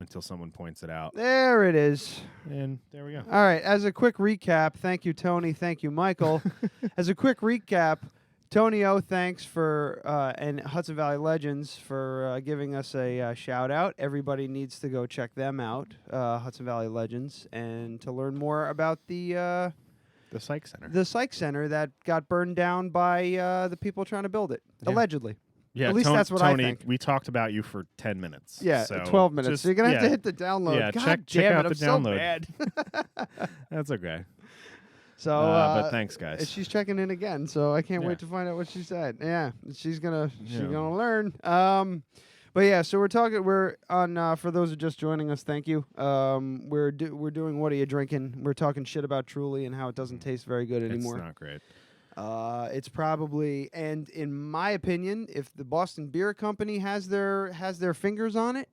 until someone points it out. There it is. And there we go. All right. As a quick recap, thank you, Tony. Thank you, Michael. As a quick recap, Tony O, thanks for, and Hudson Valley Legends for giving us a shout out. Everybody needs to go check them out, Hudson Valley Legends, and to learn more about the Psych Center. The Psych Center that got burned down by the people trying to build it, allegedly. Yeah, at least that's what Tony, I think. We talked about you for 10 minutes. Yeah, so 12 minutes. just, So you're going to have to hit the download. Yeah, God check damn out it, the I'm download. so bad. That's okay. So, but thanks, guys. She's checking in again, so I can't wait to find out what she said. Yeah, she's gonna learn. But yeah, so we're on. For those who are just joining us, thank you. We're doing What Are You Drinking? We're talking shit about Truly and how it doesn't taste very good anymore. It's not great. It's probably, and in my opinion, if the Boston Beer Company has their fingers on it,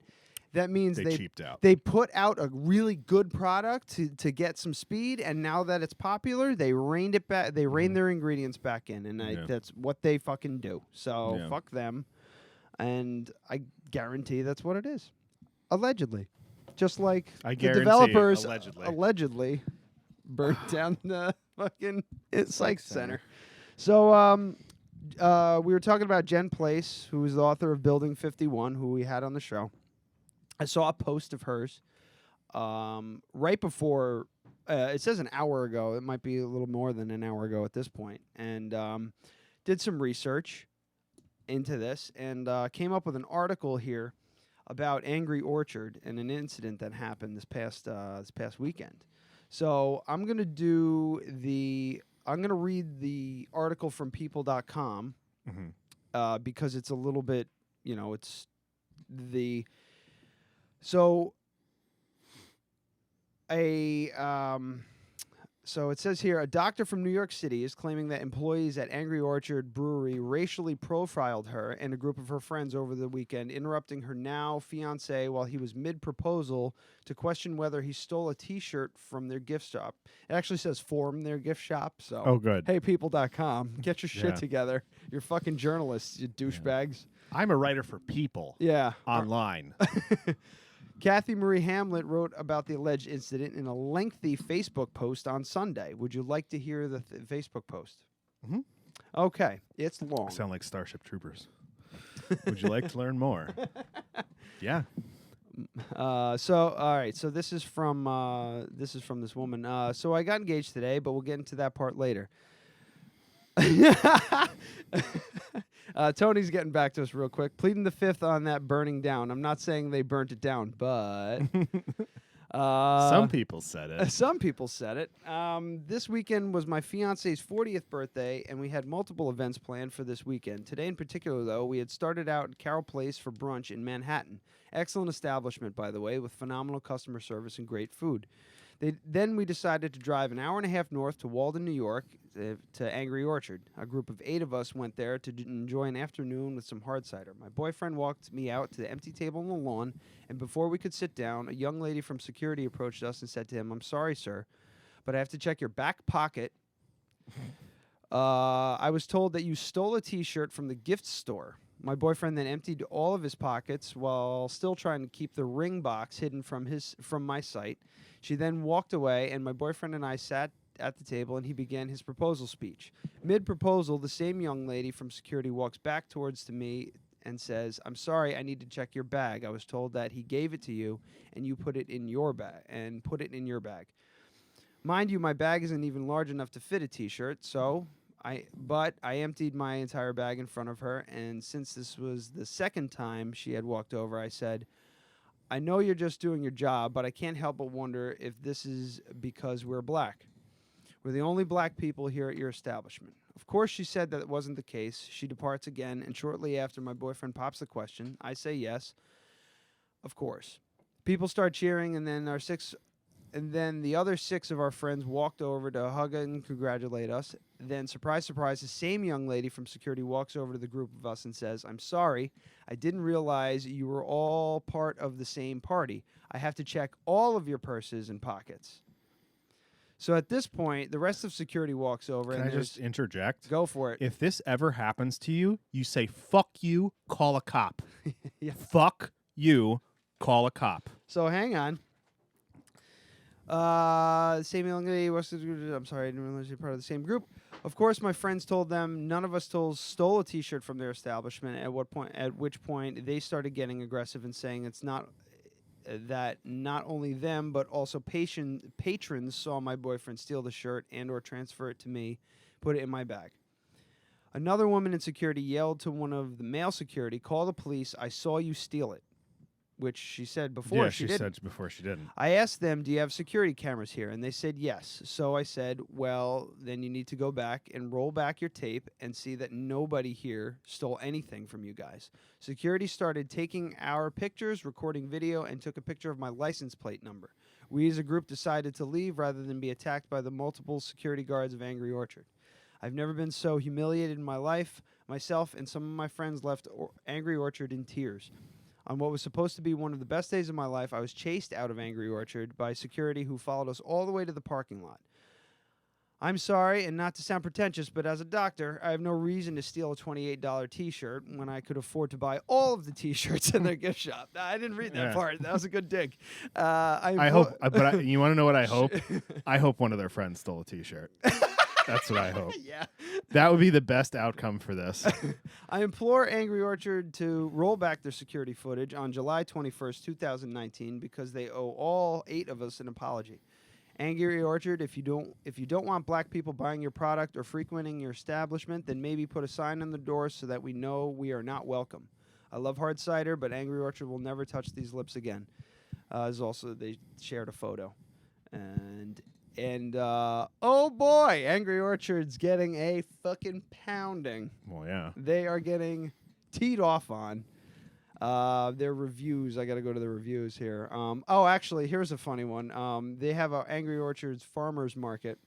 that means they cheaped out. They put out a really good product to get some speed, and now that it's popular, they reined it back. They reined their ingredients back in, and that's what they fucking do. So fuck them, and I guarantee that's what it is. Allegedly, just like the developers allegedly burnt down the fucking Psych Center. So we were talking about Jen Place, who is the author of Building 51, who we had on the show. I saw a post of hers right before, it says an hour ago. It might be a little more than an hour ago at this point. And did some research into this and came up with an article here about Angry Orchard and an incident that happened this past weekend. So I'm going to read the article from people.com because it's a little bit, it's the... So so it says here, a doctor from New York City is claiming that employees at Angry Orchard Brewery racially profiled her and a group of her friends over the weekend, interrupting her now fiancé while he was mid-proposal to question whether he stole a T-shirt from their gift shop. It actually says from their gift shop. So, oh, good. Hey, people.com, get your shit together. You're fucking journalists, you douchebags. I'm a writer for People. Yeah. Online. Kathy Marie Hamlet wrote about the alleged incident in a lengthy Facebook post on Sunday. Would you like to hear the Facebook post? Mm-hmm. Okay, it's long. I sound like Starship Troopers. Would you like to learn more? Yeah. So all right. So this is from this woman. So I got engaged today, but we'll get into that part later. Tony's getting back to us real quick. Pleading the fifth on that burning down. I'm not saying they burnt it down, but some people said it. Some people said it. This weekend was my fiance's 40th birthday, and we had multiple events planned for this weekend. Today in particular, though, we had started out at Carroll Place for brunch in Manhattan. Excellent establishment, by the way, with phenomenal customer service and great food. Then we decided to drive an hour and a half north to Walden, New York, to Angry Orchard. A group of 8 of us went there to enjoy an afternoon with some hard cider. My boyfriend walked me out to the empty table on the lawn, and before we could sit down, a young lady from security approached us and said to him, "I'm sorry, sir, but I have to check your back pocket. I was told that you stole a T-shirt from the gift store." My boyfriend then emptied all of his pockets while still trying to keep the ring box hidden from my sight. She then walked away, and my boyfriend and I sat at the table, and he began his proposal speech. Mid-proposal, the same young lady from security walks back towards to me and says, "I'm sorry, I need to check your bag. I was told that he gave it to you, and you put it in your bag, Mind you, my bag isn't even large enough to fit a T-shirt, but I emptied my entire bag in front of her, and since this was the second time she had walked over, I said, "I know you're just doing your job, but I can't help but wonder if this is because we're black. We're the only black people here at your establishment." Of course, she said that it wasn't the case. She departs again, and shortly after, my boyfriend pops the question. I say yes, of course. People start cheering, and then the other 6 of our friends walked over to hug and congratulate us. Then, surprise, surprise, the same young lady from security walks over to the group of us and says, "I'm sorry, I didn't realize you were all part of the same party. I have to check all of your purses and pockets." So at this point, the rest of security walks over. Can I just interject? Go for it. If this ever happens to you, you say, "Fuck you, call a cop." Yeah. Fuck you, call a cop. So hang on. Same young lady. I'm sorry, I didn't realize you're part of the same group. Of course, my friends told them none of us stole a T-shirt from their establishment. At which point they started getting aggressive and saying it's not that not only them but also patrons saw my boyfriend steal the shirt and or transfer it to me, put it in my bag. Another woman in security yelled to one of the male security, "Call the police! I saw you steal it." Which she said before. Yeah, she said before she didn't. I asked them, "Do you have security cameras here?" And they said yes. So I said, "Well, then you need to go back and roll back your tape and see that nobody here stole anything from you guys." Security started taking our pictures, recording video, and took a picture of my license plate number. We as a group decided to leave rather than be attacked by the multiple security guards of Angry Orchard. I've never been so humiliated in my life. Myself and some of my friends left Angry Orchard in tears. On what was supposed to be one of the best days of my life, I was chased out of Angry Orchard by security who followed us all the way to the parking lot. I'm sorry, and not to sound pretentious, but as a doctor, I have no reason to steal a $28 T-shirt when I could afford to buy all of the T-shirts in their gift shop. I didn't read that part. That was a good dig. I hope, but you want to know what I hope? I hope one of their friends stole a T-shirt. That's what I hope. Yeah. That would be the best outcome for this. I implore Angry Orchard to roll back their security footage on July 21st, 2019, because they owe all 8 of us an apology. Angry Orchard, if you don't want black people buying your product or frequenting your establishment, then maybe put a sign on the door so that we know we are not welcome. I love hard cider, but Angry Orchard will never touch these lips again. They shared a photo. And oh boy, Angry Orchard's getting a fucking pounding. Well, yeah. They are getting teed off on. Their reviews, I got to go to the reviews here. Actually, here's a funny one. They have a Angry Orchard's Farmers Market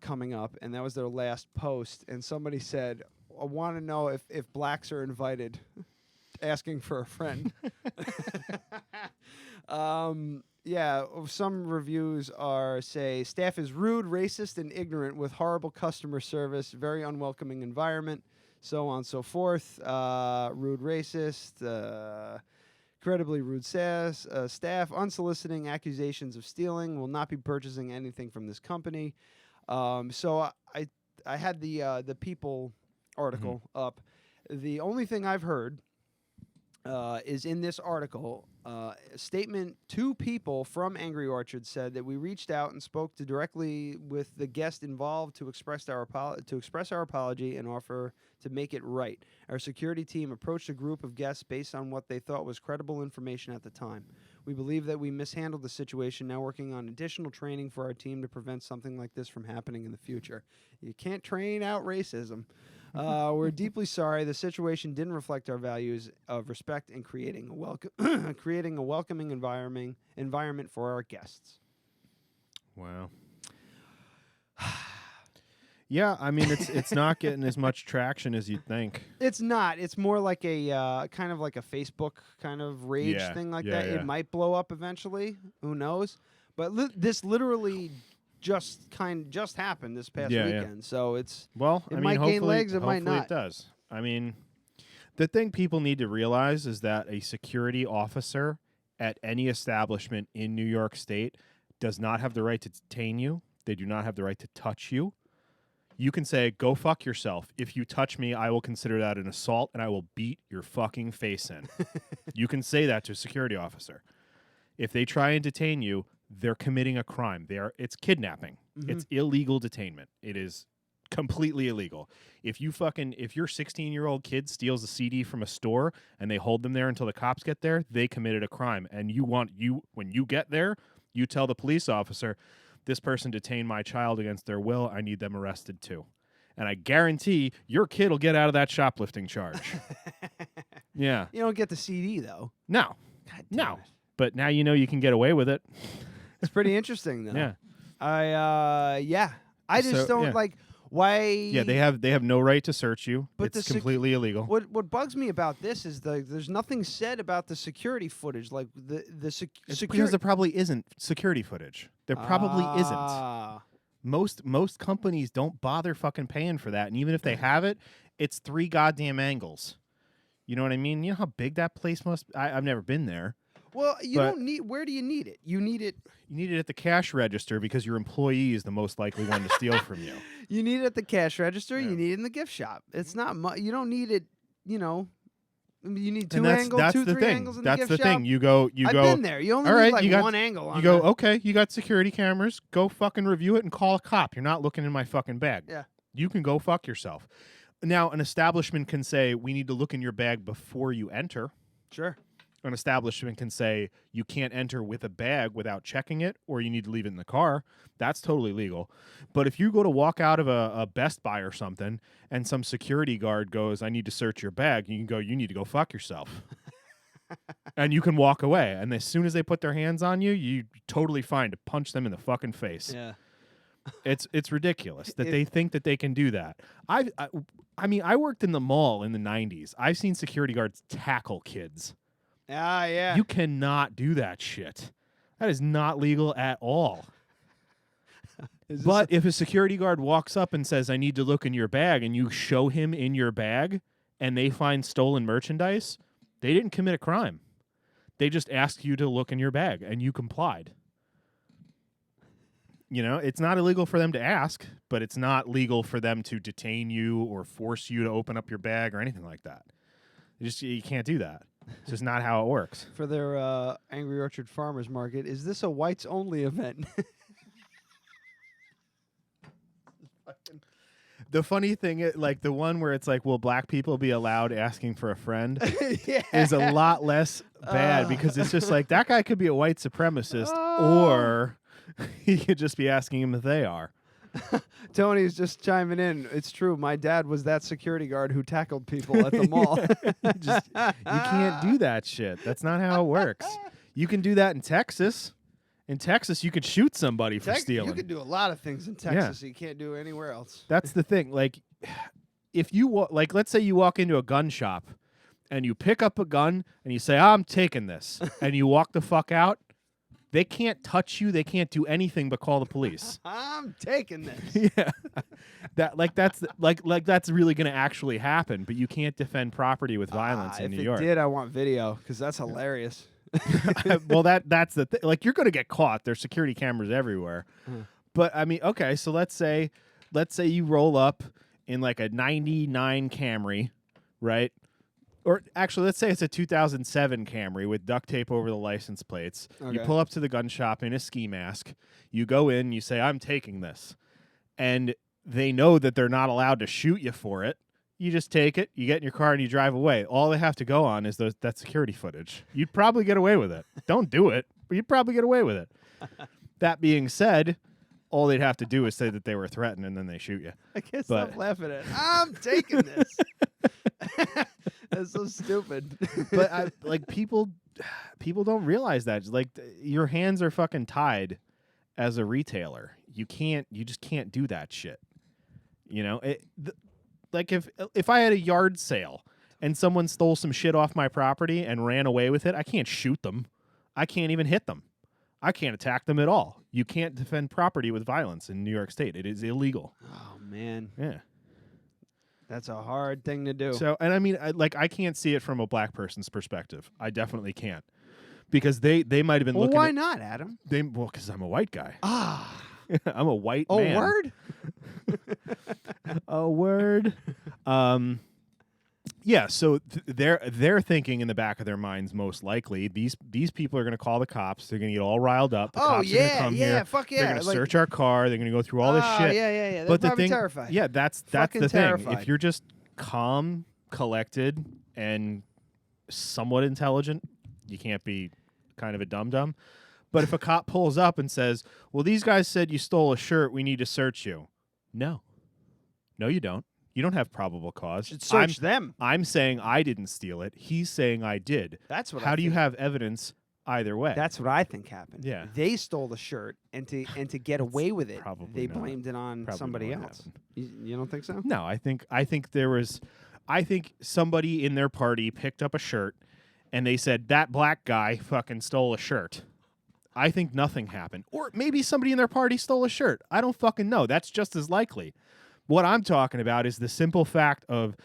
coming up, and that was their last post. And somebody said, I want to know if blacks are invited, asking for a friend. Yeah, some reviews say staff is rude, racist, and ignorant with horrible customer service, very unwelcoming environment, so on and so forth. Rude, racist, incredibly rude staff, unsoliciting accusations of stealing, will not be purchasing anything from this company. So I had the People article up. The only thing I've heard is in this article. A statement, 2 people from Angry Orchard said that we reached out and spoke directly with the guest involved to express our apology and offer to make it right. Our security team approached a group of guests based on what they thought was credible information at the time. We believe that we mishandled the situation, now working on additional training for our team to prevent something like this from happening in the future. You can't train out racism. We're deeply sorry. The situation didn't reflect our values of respect and creating a welcoming environment for our guests. Wow. Yeah, I mean it's not getting as much traction as you'd think. It's not. It's more like a kind of like a Facebook kind of rage thing like that. Yeah. It might blow up eventually. Who knows? But this literally just happened this past weekend. So it might gain legs, it might not. It does. I mean, the thing people need to realize is that a security officer at any establishment in New York State does not have the right to detain you. They do not have the right to touch you. You can say, "Go fuck yourself. If you touch me, I will consider that an assault and I will beat your fucking face in." You can say that to a security officer. If they try and detain you, they're committing a crime. It's kidnapping. Mm-hmm. It's illegal detainment. It is completely illegal. If your 16-year-old kid steals a CD from a store and they hold them there until the cops get there, they committed a crime. And when you get there, you tell the police officer, "This person detained my child against their will. I need them arrested too." And I guarantee your kid will get out of that shoplifting charge. Yeah. You don't get the CD though. No. God damn it. But now you know you can get away with it. It's pretty interesting though. Yeah. I just don't like why. Yeah, they have no right to search you. But it's completely illegal. What bugs me about this is there's nothing said about the security footage. Like the security, because there probably isn't security footage. There probably isn't. Most companies don't bother fucking paying for that, and even if they have it, it's 3 goddamn angles. You know what I mean? You know how big that place must. I've never been there. Well, you don't need. Where do you need it? You need it. You need it at the cash register because your employee is the most likely one to steal from you. You need it at the cash register. You need it in the gift shop. It's not. You don't need it. You know. You need two angles, three angles in the gift shop. That's the thing. You go. I've been there. You only need like one angle on it. You go, okay, you got security cameras. Go fucking review it and call a cop. You're not looking in my fucking bag. Yeah. You can go fuck yourself. Now, an establishment can say, we need to look in your bag before you enter. Sure. An establishment can say, you can't enter with a bag without checking it, or you need to leave it in the car. That's totally legal. But if you go to walk out of a Best Buy or something, and some security guard goes, I need to search your bag, you can go, you need to go fuck yourself. And you can walk away. And as soon as they put their hands on you, you're totally fine to punch them in the fucking face. Yeah. It's ridiculous that they think that they can do that. I mean, I worked in the mall in the 90s. I've seen security guards tackle kids. Ah, yeah. You cannot do that shit. That is not legal at all. But if a security guard walks up and says, I need to look in your bag, and you show him in your bag, and they find stolen merchandise, they didn't commit a crime. They just asked you to look in your bag, and you complied. You know, it's not illegal for them to ask, but it's not legal for them to detain you or force you to open up your bag or anything like that. You can't do that. It's just not how it works. For their Angry Orchard Farmers Market, is this a whites-only event? The funny thing, like the one where it's like, will black people be allowed asking for a friend, is a lot less bad because it's just like, that guy could be a white supremacist or he could just be asking him if they are. Tony's just chiming in. It's true. My dad was that security guard who tackled people at the mall. You can't do that shit. That's not how it works. You can do that in Texas. In Texas, you could shoot somebody for stealing. You can do a lot of things in Texas that you can't do anywhere else. That's the thing. Like, if you let's say you walk into a gun shop and you pick up a gun and you say, I'm taking this, and you walk the fuck out, they can't touch you. They can't do anything but call the police. I'm taking this. Yeah, that's really going to actually happen. But you can't defend property with violence in New York. If it did, I want video because that's hilarious. Well, that's the thing. Like, you're going to get caught. There's security cameras everywhere. But I mean, okay, so let's say you roll up in like a 99 Camry, right? Or actually, let's say it's a 2007 Camry with duct tape over the license plates. Okay. You pull up to the gun shop in a ski mask. You go in, you say, I'm taking this. And they know that they're not allowed to shoot you for it. You just take it, you get in your car, and you drive away. All they have to go on is that security footage. You'd probably get away with it. Don't do it, but you'd probably get away with it. That being said, all they'd have to do is say that they were threatened, and then they shoot you. I can't stop laughing at it. I'm taking this. That's so stupid. But people don't realize that. Like, your hands are fucking tied as a retailer. You just can't do that shit. You know, like if I had a yard sale and someone stole some shit off my property and ran away with it, I can't shoot them. I can't even hit them. I can't attack them at all. You can't defend property with violence in New York State. It is illegal. Oh, man. Yeah. That's a hard thing to do. So, and I mean, I can't see it from a black person's perspective. I definitely can't. Because they might have been looking why not, Adam? Because I'm a white guy. Ah. I'm a white man. Oh, word? A word. Yeah, so they're thinking in the back of their minds, most likely, these people are going to call the cops. They're going to get all riled up. The cops are going to come here. Fuck yeah. They're going to search our car. They're going to go through all this shit. Yeah. They're probably terrified. Yeah, that's fucking the terrified. thing. If you're just calm, collected, and somewhat intelligent, you can't be kind of a dum-dum. But if a cop pulls up and says, well, these guys said you stole a shirt, we need to search you. No, you don't. You don't have probable cause. You should search them. I'm saying I didn't steal it. He's saying I did. That's what. How do you have evidence either way? That's what I think happened. Yeah, they stole the shirt, and to get away with it, probably they blamed it on somebody else. You don't think so? No, I think there was. I think somebody in their party picked up a shirt, and they said that black guy fucking stole a shirt. I think nothing happened, or maybe somebody in their party stole a shirt. I don't fucking know. That's just as likely. What I'm talking about is the simple fact of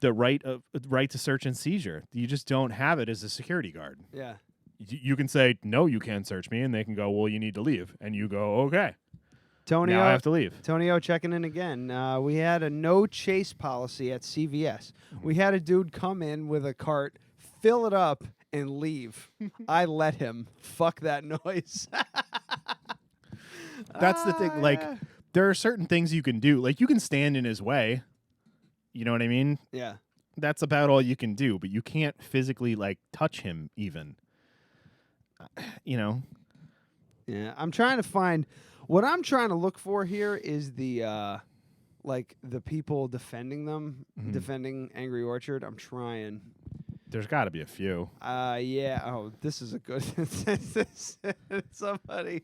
the right to search and seizure. You just don't have it as a security guard. Yeah. you can say, no, you can't search me, and they can go, well, you need to leave. And you go, okay. Tonio, now I have to leave. Tonio checking in again. We had a no chase policy at CVS. We had a dude come in with a cart, fill it up, and leave. I let him. Fuck that noise. That's the thing. Like, there are certain things you can do. Like, you can stand in his way. You know what I mean? Yeah. That's about all you can do, but you can't physically, like, touch him even. You know? Yeah. I'm trying to find... What I'm trying to look for here is the, like, the people defending them, defending Angry Orchard. I'm trying. There's got to be a few. Yeah. Oh, this is a good... Somebody...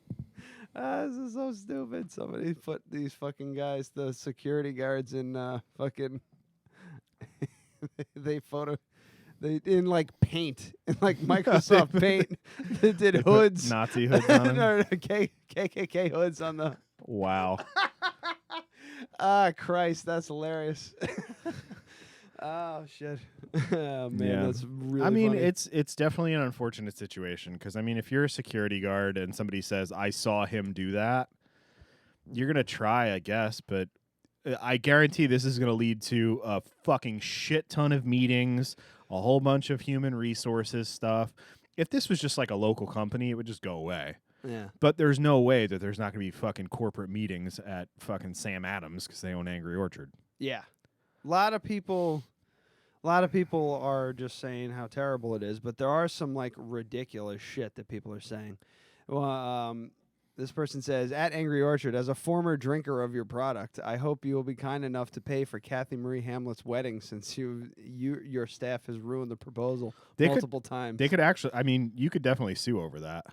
this is so stupid. Somebody put these fucking guys, the security guards, in fucking... they in like paint, in like Microsoft Paint. They did hoods, Nazi hoods on them. no, KKK hoods on the. Wow. Christ, that's hilarious. Oh shit. Oh, man, that's really. I mean, funny. it's definitely an unfortunate situation because I mean, if you're a security guard and somebody says, "I saw him do that," you're gonna try, I guess, but. I guarantee this is going to lead to a fucking shit ton of meetings, a whole bunch of human resources stuff. If this was just like a local company, it would just go away. Yeah. But there's no way that there's not going to be fucking corporate meetings at fucking Sam Adams because they own Angry Orchard. Yeah. A lot of people are just saying how terrible it is, but there are some like ridiculous shit that people are saying. Well, this person says, at Angry Orchard, as a former drinker of your product, I hope you will be kind enough to pay for Kathy Marie Hamlet's wedding since your staff has ruined the proposal multiple times. They could actually, I mean, you could definitely sue over that.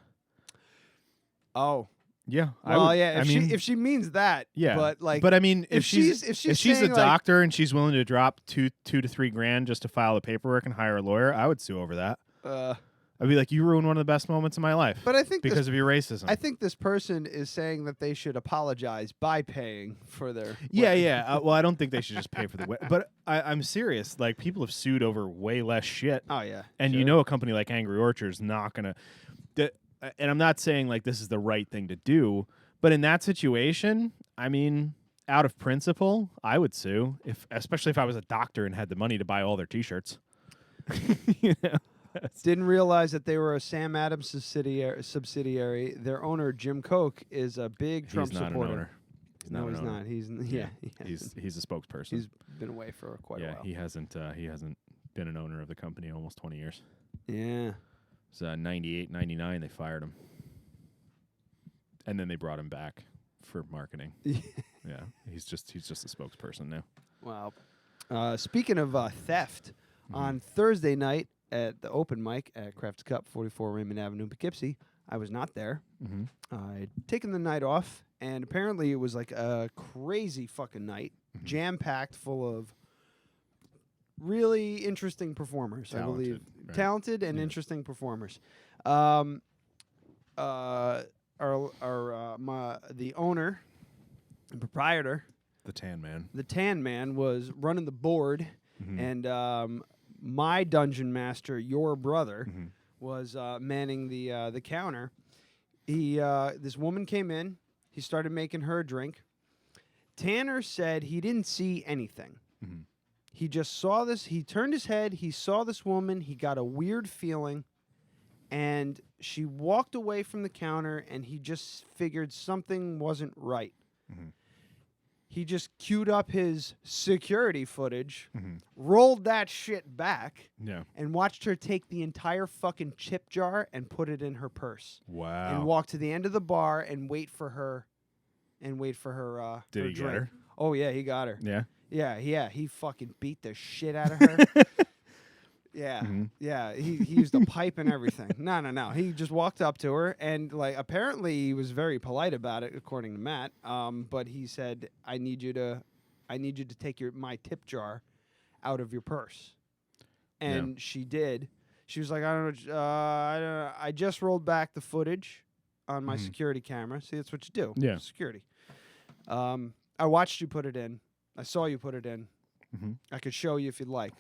Oh. Yeah. Well, if she means that, yeah. But I mean, if she's a doctor and she's willing to drop $2 to $3,000 just to file the paperwork and hire a lawyer, I would sue over that. I'd be like, you ruined one of the best moments of my life. But I think because of your racism. I think this person is saying that they should apologize by paying for their. Yeah. Well, I don't think they should just pay for the. But I'm serious. Like, people have sued over way less shit. Oh yeah. And sure. you know, a company like Angry Orchard is not gonna. And I'm not saying like this is the right thing to do, but in that situation, I mean, out of principle, I would sue, especially if I was a doctor and had the money to buy all their T-shirts. You know? Didn't realize that they were a Sam Adams subsidiary. Their owner, Jim Koch, is a big Trump supporter. He's not an owner. He's He's a spokesperson. He's been away for quite a while. He hasn't been an owner of the company in almost 20 years. Yeah. It's 98, 99, they fired him. And then they brought him back for marketing. Yeah. He's just a spokesperson now. Wow. Speaking of theft, on Thursday night at the open mic at Crafts Cup, 44 Raymond Avenue, Poughkeepsie, I was not there. I'd taken the night off, and apparently it was like a crazy fucking night, jam-packed full of really interesting performers, I believe. Right. Talented and interesting performers. The owner and proprietor, the Tan Man was running the board, and my dungeon master, your brother, was manning the counter. This woman came in. He started making her a drink. Tanner said he didn't see anything. He just saw this. He turned his head. He saw this woman. He got a weird feeling, and she walked away from the counter, and he just figured something wasn't right. He just queued up his security footage, rolled that shit back, and watched her take the entire fucking chip jar and put it in her purse. Wow. And walk to the end of the bar and wait for her. Did her he drink. Get her? Oh yeah, he got her. Yeah. Yeah. He fucking beat the shit out of her. Yeah. He used a pipe and everything. No. He just walked up to her and like apparently he was very polite about it, according to Matt. But he said, "I need you to take my tip jar out of your purse," and she did. She was like, "I don't know. I just rolled back the footage on my security camera. See, that's what you do. Yeah, security. I watched you put it in. I saw you put it in. I could show you if you'd like.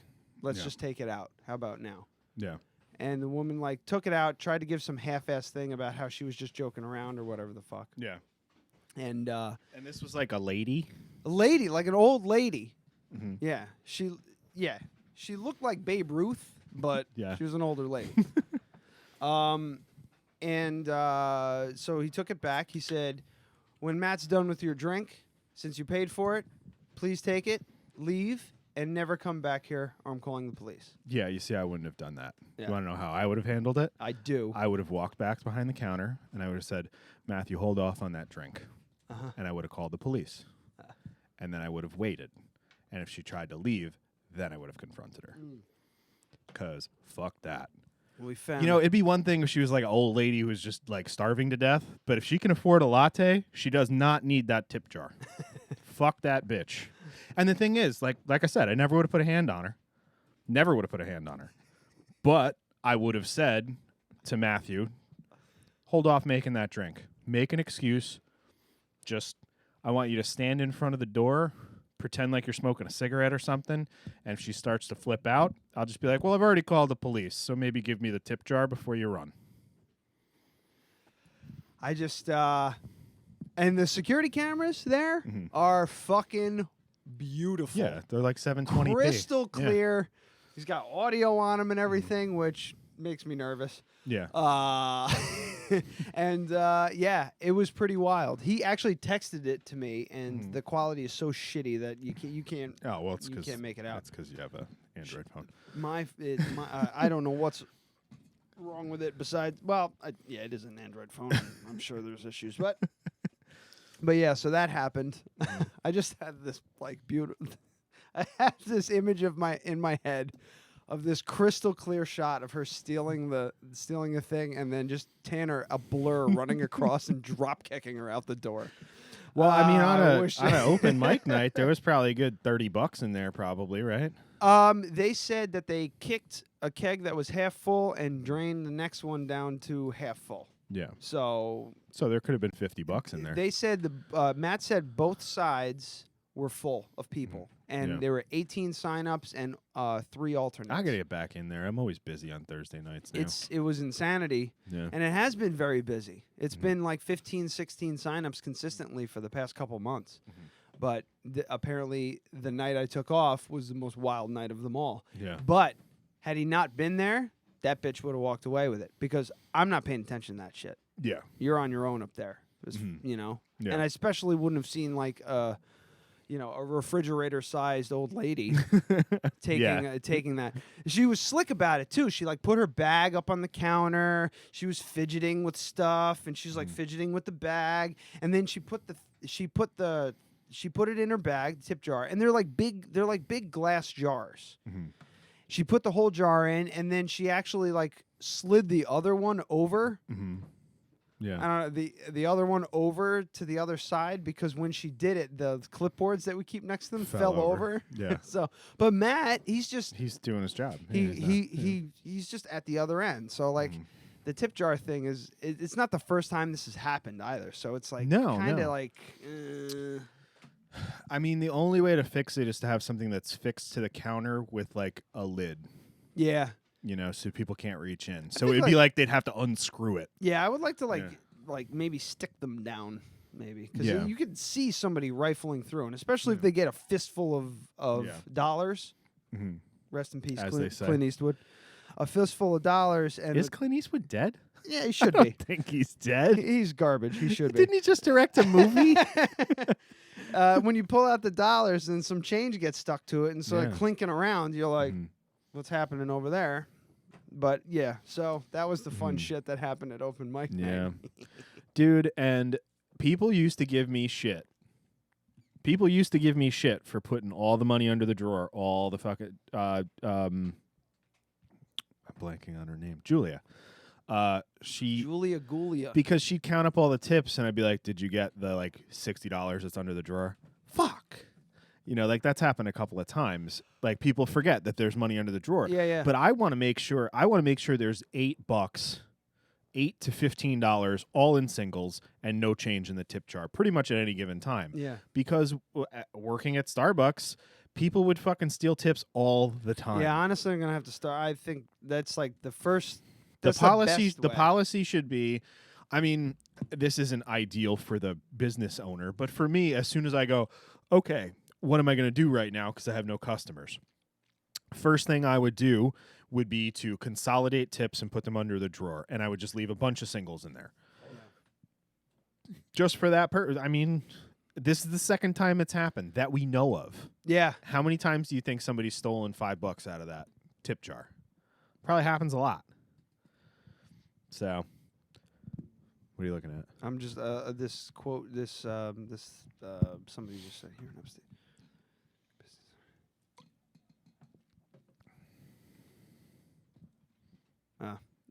Let's just take it out. How about now?" Yeah. And the woman like took it out, tried to give some half-ass thing about how she was just joking around or whatever the fuck. Yeah. And this was like a lady? A lady, like an old lady. Mm-hmm. Yeah. She looked like Babe Ruth, but she was an older lady. So he took it back. He said, when Matt's done with your drink, since you paid for it, please take it, leave, and never come back here or I'm calling the police. Yeah, you see, I wouldn't have done that. Yeah. You want to know how I would have handled it? I do. I would have walked back behind the counter, and I would have said, Matthew, hold off on that drink. And I would have called the police. And then I would have waited. And if she tried to leave, then I would have confronted her. Because fuck that. We found it'd be one thing if she was like an old lady who was just like starving to death, but if she can afford a latte, she does not need that tip jar. Fuck that bitch. And the thing is, like I said, I never would have put a hand on her. Never would have put a hand on her. But I would have said to Matthew, hold off making that drink. Make an excuse. I want you to stand in front of the door, pretend like you're smoking a cigarette or something, and if she starts to flip out, I'll just be like, well, I've already called the police, so maybe give me the tip jar before you run. I just, and the security cameras there are fucking beautiful. Yeah, they're like 720p. Crystal clear. Yeah. He's got audio on them and everything, which makes me nervous. Yeah. Yeah, it was pretty wild. He actually texted it to me, and the quality is so shitty that you can't. Oh well, it's you can't make it out. That's because you have a Android phone. I don't know what's wrong with it. Besides, it is an Android phone. I'm sure there's issues, but yeah. So that happened. I just had this like beautiful. I had this image in my head of this crystal clear shot of her stealing the thing, and then just Tanner a blur running across and drop kicking her out the door. Well, I mean, on an open mic night, there was probably a good $30 in there, probably, right? They said that they kicked a keg that was half full and drained the next one down to half full. Yeah. So there could have been $50 in there. They said Matt said both sides were full of people. And there were 18 signups and 3 alternates. I gotta get back in there. I'm always busy on Thursday nights now. It was insanity. Yeah. And it has been very busy. It's been like 15, 16 signups consistently for the past couple months. But apparently the night I took off was the most wild night of them all. Yeah. But had he not been there, that bitch would have walked away with it, because I'm not paying attention to that shit. Yeah. You're on your own up there. Yeah. And I especially wouldn't have seen like a refrigerator-sized old lady taking that. She was slick about it too. She like put her bag up on the counter. She was fidgeting with stuff, and she's like fidgeting with the bag. And then she put it in her bag, the tip jar, and they're like big glass jars. She put the whole jar in, and then she actually like slid the other one over. Yeah, I don't know, the other one over to the other side, because when she did it, the clipboards that we keep next to them fell over. Yeah. But Matt, he's doing his job. He's just at the other end. So like, the tip jar thing it's not the first time this has happened either. So it's like kind of like. I mean, the only way to fix it is to have something that's fixed to the counter with like a lid. Yeah. So people can't reach in. So it'd be like they'd have to unscrew it. Yeah, I would like to like maybe stick them down, maybe, because you could see somebody rifling through, and especially if they get a fistful of dollars. Rest in peace, Clint Eastwood. A fistful of dollars. And is Clint Eastwood dead? Yeah, he should be. I don't think he's dead. He's garbage. He should be. Didn't he just direct a movie? When you pull out the dollars and some change gets stuck to it and sort of clinking around, you're like, what's happening over there? But yeah, so that was the fun shit that happened at open mic night. Yeah. Dude, and people used to give me shit. People used to give me shit for putting all the money under the drawer, all the fucking I'm blanking on her name. Julia. Julia Gulia. Because she'd count up all the tips, and I'd be like, did you get the like $60 that's under the drawer? Fuck. Like that's happened a couple of times. Like people forget that there's money under the drawer. Yeah, yeah. But I want to make sure there's $8, $8 to $15, all in singles, and no change in the tip jar, pretty much at any given time. Yeah. Because working at Starbucks, People would fucking steal tips all the time. Yeah, honestly, I'm gonna have to start. I think that's like the first. The That's policy, the the best way. policy should be. I mean, this isn't ideal for the business owner, but for me, as soon as I go, okay, what am I going to do right now because I have no customers? First thing I would do would be to consolidate tips and put them under the drawer, and I would just leave a bunch of singles in there. Just for that purpose. I mean, this is the second time it's happened that we know of. Yeah. How many times do you think somebody's stolen $5 out of that tip jar? Probably happens a lot. So, what are you looking at? I'm just this quote. This somebody just said here in upstate.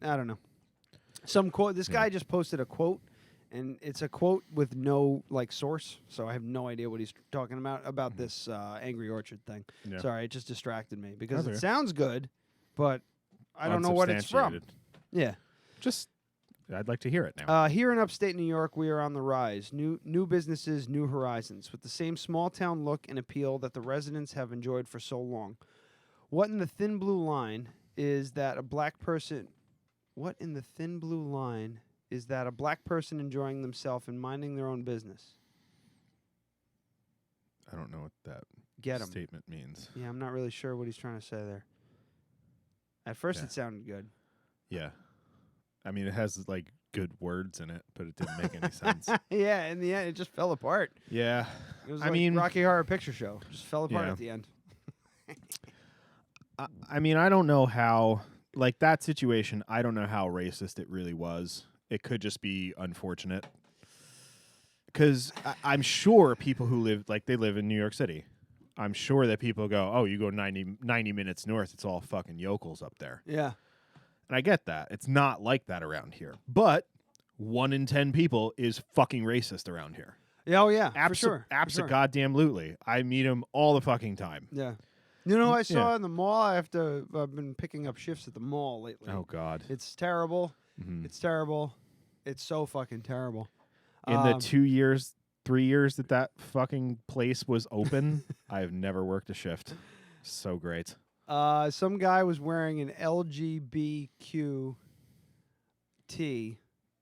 I don't know. Some quote. This guy just posted a quote, and it's a quote with no like source, so I have no idea what he's talking about this Angry Orchard thing. Yeah. Sorry, it just distracted me because it sounds good, but I don't know what it's from. Yeah. Just, I'd like to hear it now. Here in upstate New York, we are on the rise. New businesses, new horizons, with the same small-town look and appeal that the residents have enjoyed for so long. What in the thin blue line is that a black person... What in the thin blue line is that a black person enjoying themselves and minding their own business? I don't know what that statement means. Yeah, I'm not really sure what he's trying to say there. At first, it sounded good. Yeah. I mean, it has, like, good words in it, but it didn't make any sense. Yeah, in the end, it just fell apart. Yeah. It was like Rocky Horror Picture Show. Just fell apart at the end. I mean, I don't know how... Like, that situation, I don't know how racist it really was. It could just be unfortunate. Because I'm sure people who live, like, they live in New York City. I'm sure that people go, oh, you go 90 minutes north, it's all fucking yokels up there. Yeah. And I get that. It's not like that around here. But 1 in 10 people is fucking racist around here. Yeah, oh, yeah, for sure. Abso-goddamn-lutely. I meet them all the fucking time. Yeah. You know, I saw in the mall. I've been picking up shifts at the mall lately. Oh God, it's terrible. Mm-hmm. It's terrible. It's so fucking terrible. In the 2 years, 3 years that fucking place was open, I've never worked a shift. So great. Some guy was wearing an LGBTQ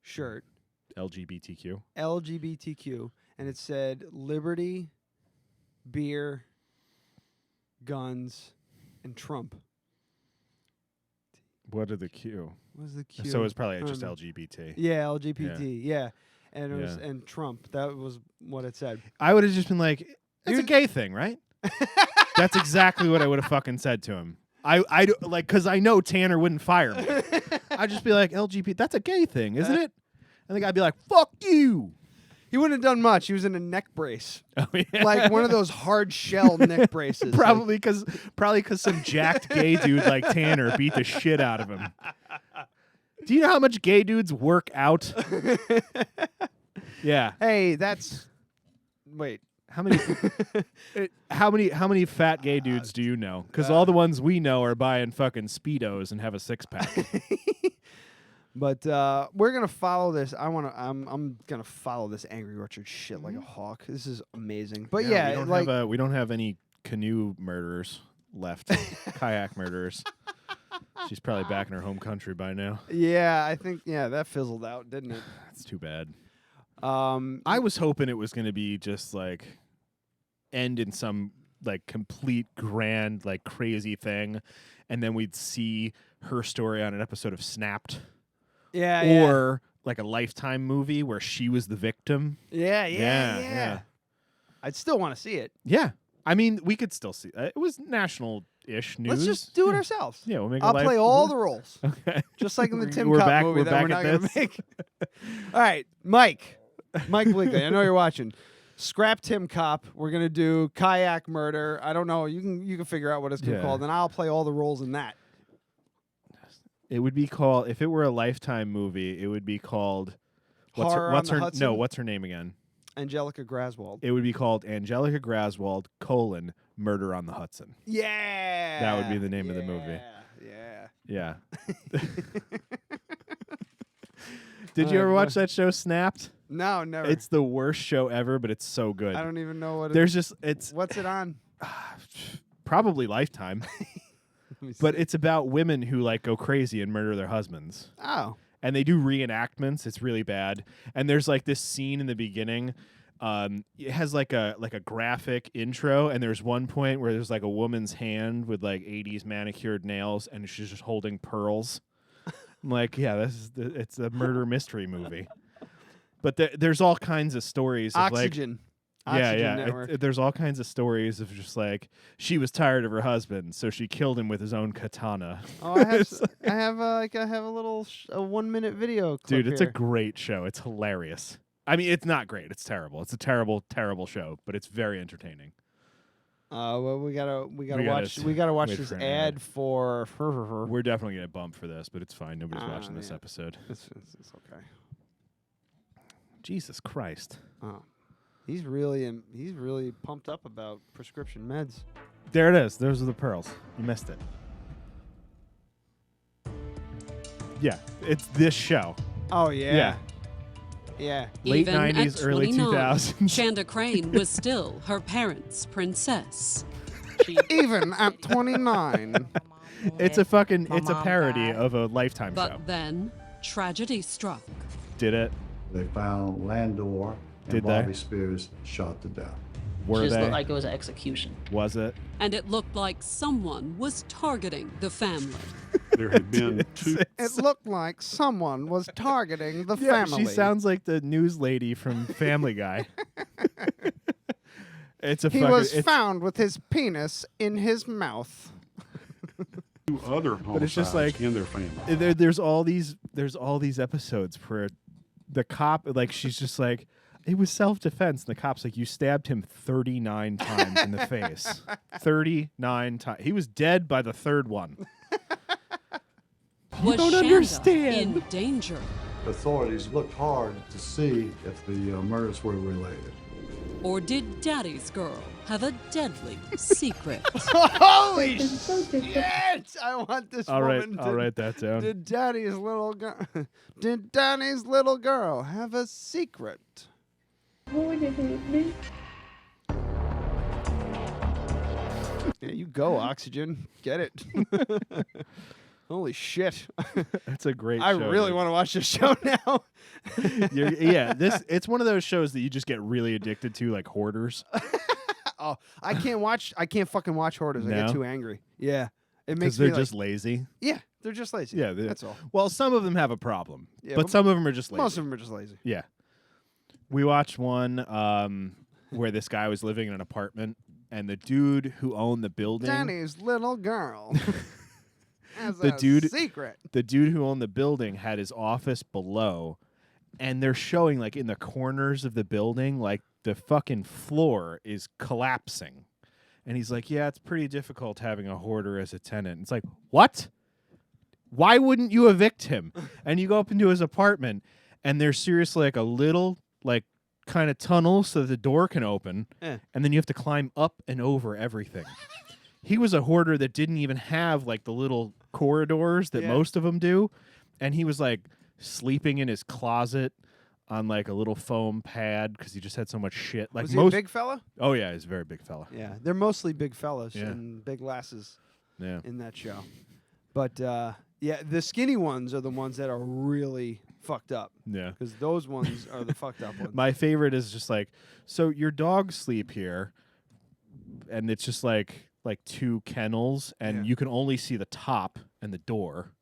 shirt. LGBTQ, and it said liberty, beer, guns, and Trump. What are the Q? What was the Q? So it's probably just LGBT. Yeah, LGBT. Yeah. And it was and Trump. That was what it said. I would have just been like, it's a gay thing, right? That's exactly what I would have fucking said to him. I like, because I know Tanner wouldn't fire me. I'd just be like, LGBT, that's a gay thing, isn't it? And the guy'd be like, fuck you. He wouldn't have done much. He was in a neck brace. Oh, yeah. Like one of those hard shell neck braces. Probably because some jacked gay dude like Tanner beat the shit out of him. Do you know how much gay dudes work out? Yeah. Hey, that's... Wait. How many fat gay dudes do you know? Because all the ones we know are buying fucking Speedos and have a six-pack. But we're gonna follow this. I'm gonna follow this Angry Orchard shit like a hawk. This is amazing. But we don't have any canoe murderers left. Kayak murderers. She's probably back in her home country by now. Yeah, I think that fizzled out, didn't it? That's too bad. I was hoping it was gonna be just like end in some like complete grand like crazy thing, and then we'd see her story on an episode of Snapped. Yeah, or like a Lifetime movie where she was the victim. Yeah. I'd still want to see it. Yeah. I mean, we could still see it. It was national-ish news. Let's just do it ourselves. Yeah, we'll make I'll play all the roles. Okay. Just like in the Tim Cup movie that we're not going to make. All right, Mike Bleakley, I know you're watching. Scrap Tim Cop. We're going to do Kayak Murder. I don't know. You can figure out what it's going to be called, and I'll play all the roles in that. It would be called, if it were a Lifetime movie, it would be called what's her name again? Angelica Graswald. It would be called Angelica Graswald, Murder on the Hudson. Yeah. That would be the name of the movie. Yeah. Did you ever watch that show Snapped? No, never. It's the worst show ever, but it's so good. I don't even know what There's just it's what's it on? Probably Lifetime. But it's about women who like go crazy and murder their husbands. Oh. And they do reenactments. It's really bad. And there's like this scene in the beginning. It has like a graphic intro, and there's one point where there's like a woman's hand with like 80s manicured nails, and she's just holding pearls. I'm like, yeah, it's a murder mystery movie. But there's all kinds of stories. Oxygen. Of like, Oxygen Network. there's all kinds of stories of just like she was tired of her husband, so she killed him with his own katana. Oh, I have a little 1 minute video clip. Dude, it's here. a great show. It's hilarious. I mean, it's not great. It's terrible. It's a terrible, terrible show, but it's very entertaining. Well, we gotta watch this ad for. We're definitely gonna bump for this, but it's fine. Nobody's watching this episode. It's okay. Jesus Christ. Oh. He's really pumped up about prescription meds. There it is. Those are the pearls. You missed it. Yeah, it's this show. Oh yeah. Yeah. Late Even 90s, early 2000s. Shanda Crane was still her parents' princess. Even at 29. It's a parody of a Lifetime show. But then tragedy struck. Did it? They found Landor and Bobby Spears shot to death. Were Just they? looked like it was an execution. Was it? And it looked like someone was targeting the family. There had been two. It looked like someone was targeting the Yeah, family. she sounds like the news lady from Family Guy. He was found with his penis in his mouth. Two other But it's just like in their family. There's all these episodes where the cop, like, she's just like, it was self-defense, and the cop's like, you stabbed him 39 times in the face. 39 times. He was dead by the third one. Was don't Shanda understand. in danger? Authorities looked hard to see if the murders were related. Or did Daddy's girl have a deadly secret? Holy shit! I want this woman I'll write that down. Did Daddy's little girl have a secret? Yeah, you go, Oxygen. Get it. Holy shit. That's a great show. I really want to watch this show now. It's one of those shows that you just get really addicted to, like Hoarders. Oh, I can't fucking watch Hoarders. I No? get too angry. Yeah. It makes Because me they're just lazy. Yeah, they're just lazy. Yeah, that's all. Well, some of them have a problem, Yeah, but some of them are just lazy. Most of them are just lazy. Yeah. We watched one where this guy was living in an apartment, and the dude who owned the building... Danny's little girl has The a dude- secret. The dude who owned the building had his office below, and they're showing, like, in the corners of the building, like, the fucking floor is collapsing. And he's like, yeah, it's pretty difficult having a hoarder as a tenant. It's like, what? Why wouldn't you evict him? And you go up into his apartment, and there's seriously like a little, like, kind of tunnel so that the door can open, and then you have to climb up and over everything. He was a hoarder that didn't even have, like, the little corridors that most of them do, and he was, like, sleeping in his closet on, like, a little foam pad because he just had so much shit. Like, Was he a big fella? Oh, yeah, he's a very big fella. Yeah, they're mostly big fellas and big lasses in that show. But, yeah, the skinny ones are the ones that are really fucked up. Yeah. Because those ones are the fucked up ones. My favorite is just like, so your dogs sleep here, and it's just like two kennels, and you can only see the top and the door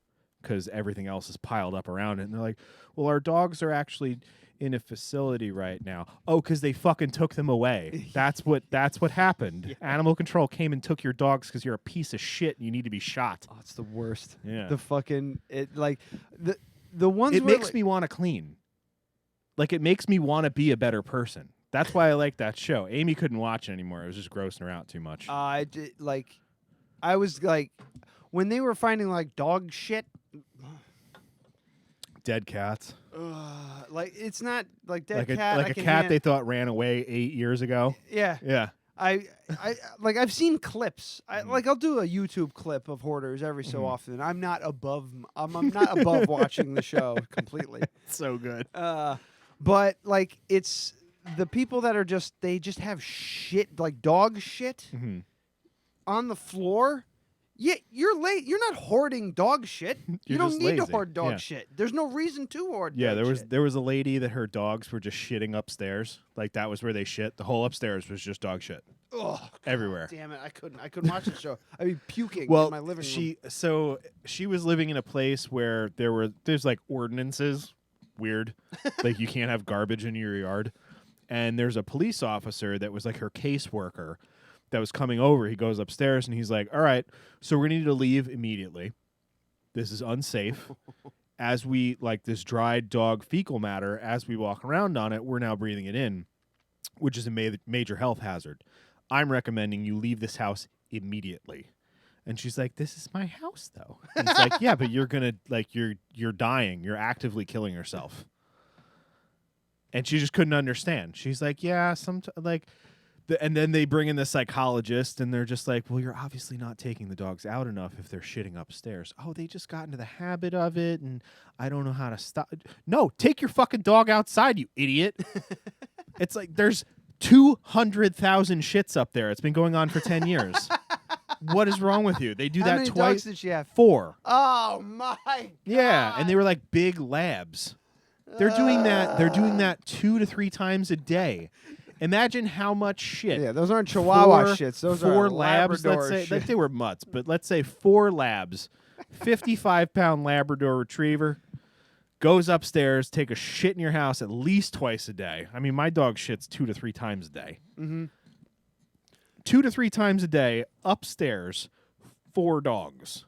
because everything else is piled up around it. And they're like, well, our dogs are actually in a facility right now. Oh, because they fucking took them away. That's what happened. Yeah. Animal control came and took your dogs because you're a piece of shit and you need to be shot. Oh, it's the worst. Yeah. The fucking the ones it where, makes me want to clean. Like, it makes me want to be a better person. That's why I like that show. Amy couldn't watch it anymore. It was just grossing her out too much. I was like, when they were finding like dog shit. Dead cats. Like, it's not like dead like cat. like a cat they thought ran away 8 years ago. Yeah. Yeah. I like, I've seen clips. I'll do a YouTube clip of hoarders every so often. I'm not above watching the show completely. So good. But like, it's the people that are they just have shit, like dog shit. on the floor. Yeah, you're late. You're not hoarding dog shit. You don't need to hoard dog shit. There's no reason to hoard. Yeah, dog shit. there was a lady that her dogs were just shitting upstairs. Like that was where they shit. The whole upstairs was just dog shit. Oh, everywhere. Damn it! I couldn't watch the show. I'd be puking well, in my living room. She was living in a place where there's like ordinances. Weird, like you can't have garbage in your yard. And there's a police officer that was like her caseworker that was coming over. He goes upstairs and he's like, all right, so we're going to need to leave immediately. This is unsafe. As we, like this dried dog fecal matter, as we walk around on it, we're now breathing it in, which is a major health hazard. I'm recommending you leave this house immediately. And she's like, this is my house, though. And it's like, yeah, but you're going to, like, you're dying. You're actively killing yourself. And she just couldn't understand. She's like, yeah, and then they bring in the psychologist, and they're just like, well, you're obviously not taking the dogs out enough if they're shitting upstairs. Oh, they just got into the habit of it, and I don't know how to stop. No, take your fucking dog outside, you idiot. It's like there's 200,000 shits up there. It's been going on for 10 years. What is wrong with you? They do How that many twice. dogs did she have? 4. Oh my God. Yeah, and they were like big labs. They're doing that. They're doing that 2 to 3 times a day. Imagine how much shit. Yeah, those aren't Chihuahua shits. Those are 4 labs. Labrador Let's say shit. like they were mutts, but let's say 4 labs, 55-pound Labrador Retriever goes upstairs, take a shit in your house at least twice a day. I mean, my dog shits 2 to 3 times a day. Mm-hmm. 2 to 3 times a day upstairs, 4 dogs.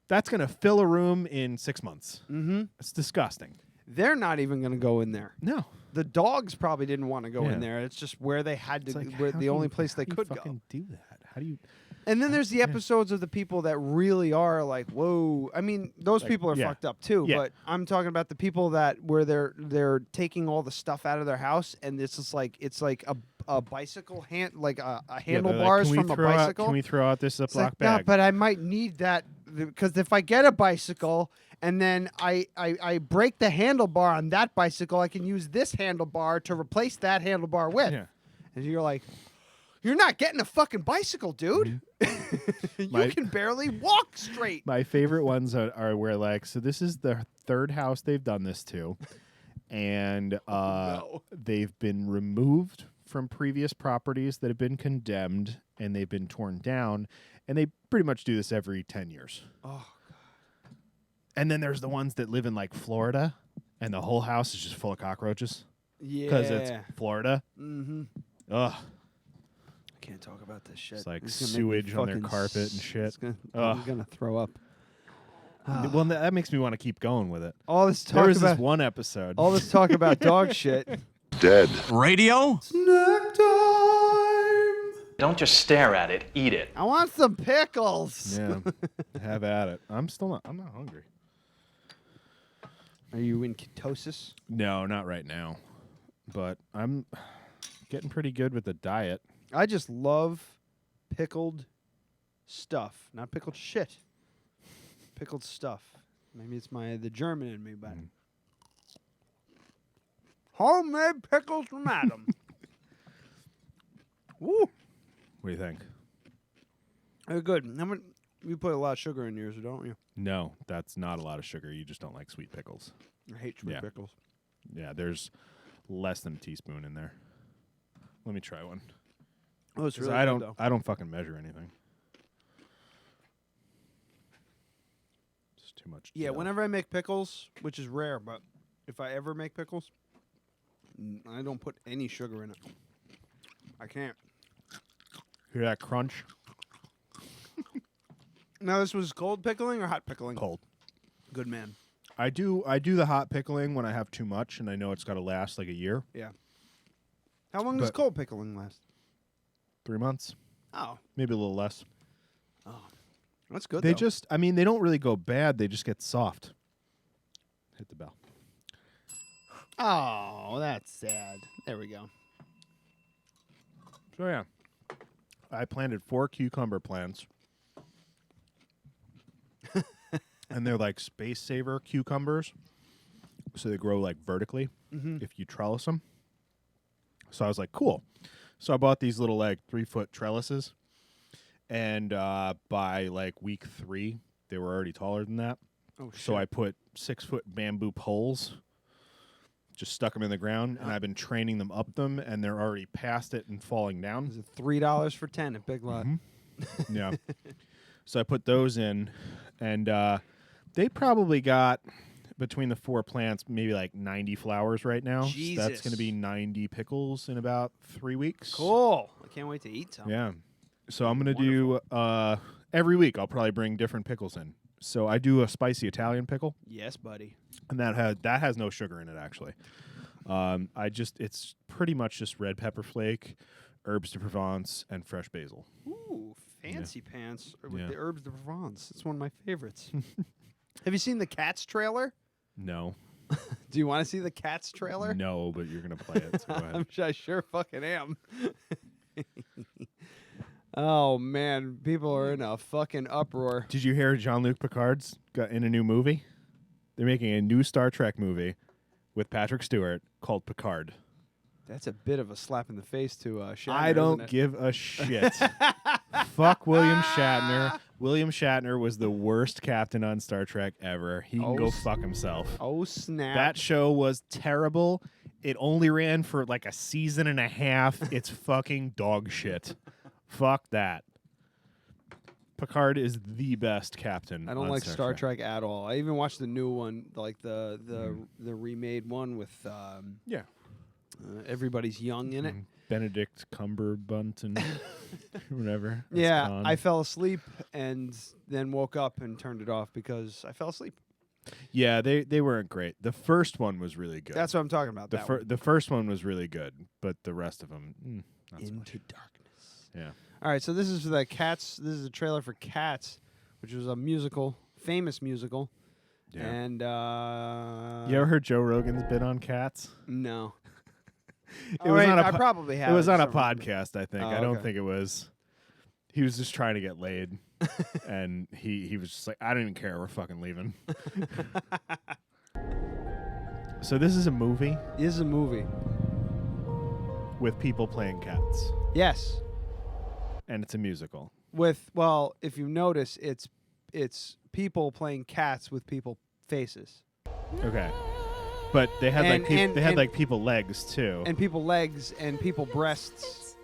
That's gonna fill a room in 6 months. Mm-hmm. It's disgusting. They're not even going to go in there. No. The dogs probably didn't want to go Yeah. in there. It's just where they had to, It's like, where how the do only you- place they how do could you go. fucking do that? How do you? And then there's the episodes of the people that really are like, whoa. I mean, those Like, people are yeah. fucked up too. Yeah. But I'm talking about the people that where they're taking all the stuff out of their house, and it's like a bicycle hand, like a handlebars from a bicycle. Can we throw out this It's Ziploc like, no, bag? but I might need that because if I get a bicycle and then I break the handlebar on that bicycle, I can use this handlebar to replace that handlebar with. Yeah. And you're like, you're not getting a fucking bicycle, dude. You My- can barely walk straight. My favorite ones are where like, so this is the 3rd house they've done this to, and no. they've been removed from previous properties that have been condemned, and they've been torn down, and they pretty much do this every 10 years. Oh, And then there's the ones that live in like Florida, and the whole house is just full of cockroaches yeah. because it's Florida. Mm-hmm. Ugh. I can't talk about this shit. It's like It's gonna make me sewage on their fucking carpet and shit. I'm gonna throw up. Well, that makes me want to keep going with it. All this There talk was about this one episode. all this talk about dog shit. Dead. Radio? Snack time. Don't just stare at it, eat it. I want some pickles. Yeah, have at it. I'm not hungry. Are you in ketosis? No, not right now. But I'm getting pretty good with the diet. I just love pickled stuff, not pickled shit. Pickled stuff. Maybe it's the German in me, but homemade pickles from Adam. Woo, What do you think? they're good. You put a lot of sugar in yours, don't you? No, that's not a lot of sugar. You just don't like sweet pickles. I hate sweet Yeah. pickles. Yeah, there's less than a teaspoon in there. Let me try one. Oh, it's 'Cause really I good, don't though. I don't fucking measure anything. It's too much. Yeah, gel. whenever I make pickles, which is rare, but if I ever make pickles, I don't put any sugar in it. I can't. Hear that crunch? Now, this was cold pickling or hot pickling? Cold. Good man. I do the hot pickling when I have too much and I know it's got to last like a year, Yeah. How long does But- cold pickling last? 3 months, Oh, maybe a little less. that's good. They though. just, I mean, they don't really go bad. They just get soft. Hit the bell. Oh, that's sad. There we go. So yeah, I planted 4 cucumber plants, and they're like space saver cucumbers, so they grow like vertically if you trellis them. So I was like, cool. So I bought these little like 3-foot trellises, And by like week 3, they were already taller than that. Oh shit! So I put 6-foot bamboo poles, just stuck them in the ground, and I've been training them up them, and they're already past it and falling down. Is it $3 for 10 at Big Lot? Yeah. So I put those in, and they probably got between the 4 plants maybe like 90 flowers right now. Jesus. So that's going to be 90 pickles in about 3 weeks. Cool. I can't wait to eat some. Yeah. So I'm going to do every week. I'll probably bring different pickles in. So I do a spicy Italian pickle, Yes, buddy. and that has no sugar in it actually. It's pretty much just red pepper flake, herbes de Provence, and fresh basil. Ooh, fancy pants with Yeah. the herbes de Provence. It's one of my favorites. Have you seen the Cats trailer? No, Do you want to see the Cats trailer? no, but you're gonna play it. So go ahead. I sure fucking am. Oh man, people are in a fucking uproar. Did you hear Jean-Luc Picard's got in a new movie? They're making a new Star Trek movie with Patrick Stewart called Picard. That's a bit of a slap in the face to Shatner. I don't isn't it? give a shit. Fuck William Shatner. William Shatner was the worst captain on Star Trek ever. He can go fuck himself. Oh snap! That show was terrible. It only ran for like a season and a half. It's fucking dog shit. Fuck that. Picard is the best captain. I don't on like Star Trek at all. I even watched the new one, like the remade one with Yeah. everybody's young in it. Benedict Cumberbatch and whatever. That's Yeah, gone. I fell asleep and then woke up and turned it off because I fell asleep. Yeah, they weren't great. The first one was really good. That's what I'm talking about. The first one was really good, but the rest of them, not so much. Into Darkness. Yeah. All right, so this is for the Cats. This is a trailer for Cats, which was a musical, famous musical. Yeah. And You ever heard Joe Rogan's bit on cats? no. It was on a I probably have. It was on a for some reason. podcast, I think. Oh, I don't okay. think it was. He was just trying to get laid, and he was just like, I don't even care. We're fucking leaving. So this is a movie This is a movie. with people playing cats, Yes. and it's a musical. If you notice, it's people playing cats with people faces Okay, but they had And- like people legs too. and people legs and people breasts.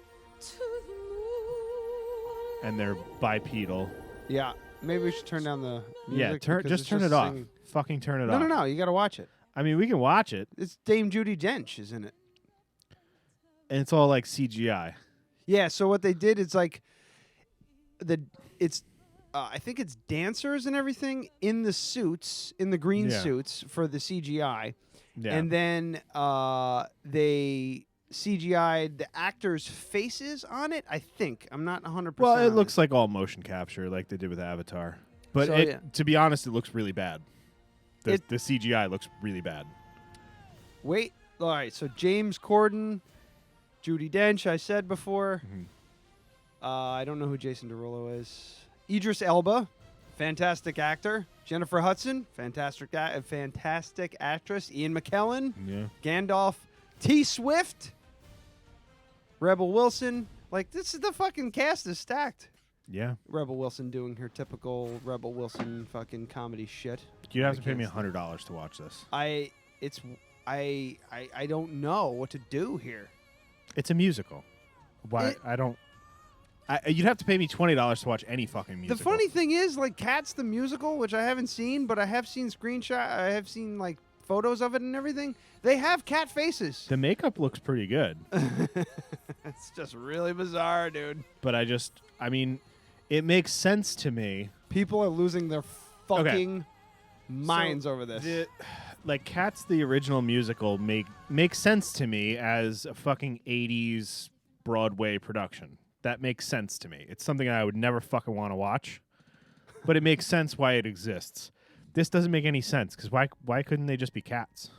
And they're bipedal. Yeah, maybe we should turn down the Yeah, music because just it's turn it off. singing. Fucking turn it No, off. no, you got to watch it. I mean, we can watch it, It's Dame Judi Dench is in it. and it's all like CGI. Yeah, so what they did is like I think it's dancers and everything in the suits, in the green Yeah. suits for the CGI. Yeah. And then they CGI'd the actors' faces on it, I think. I'm not 100%. Well, it on looks like all motion capture, like they did with Avatar. But So, it, yeah. to be honest, it looks really bad. The It- CGI looks really bad. Wait. All right, so James Corden, Judi Dench, I said before. Mhm. I don't know who Jason Derulo is. Idris Elba, fantastic actor. Jennifer Hudson, fantastic actress. Ian McKellen, Yeah. Gandalf. T. Swift, Rebel Wilson. Like, this is the fucking cast is stacked. Yeah. Rebel Wilson doing her typical Rebel Wilson fucking comedy shit. You'd have I to pay me can't $100 to watch this. I don't know what to do here. It's a musical. Why? You'd have to pay me $20 to watch any fucking musical. The funny thing is, like, Cats the musical, which I haven't seen, but I have seen I have seen like photos of it and everything. They have cat faces. The makeup looks pretty good, It's just really bizarre, dude. but I mean, it makes sense to me. People are losing their fucking minds over this. Like Cats, the original musical, makes sense to me as a fucking 80s Broadway production. That makes sense to me. It's something I would never fucking want to watch, but it makes sense why it exists. This doesn't make any sense, because why couldn't they just be cats?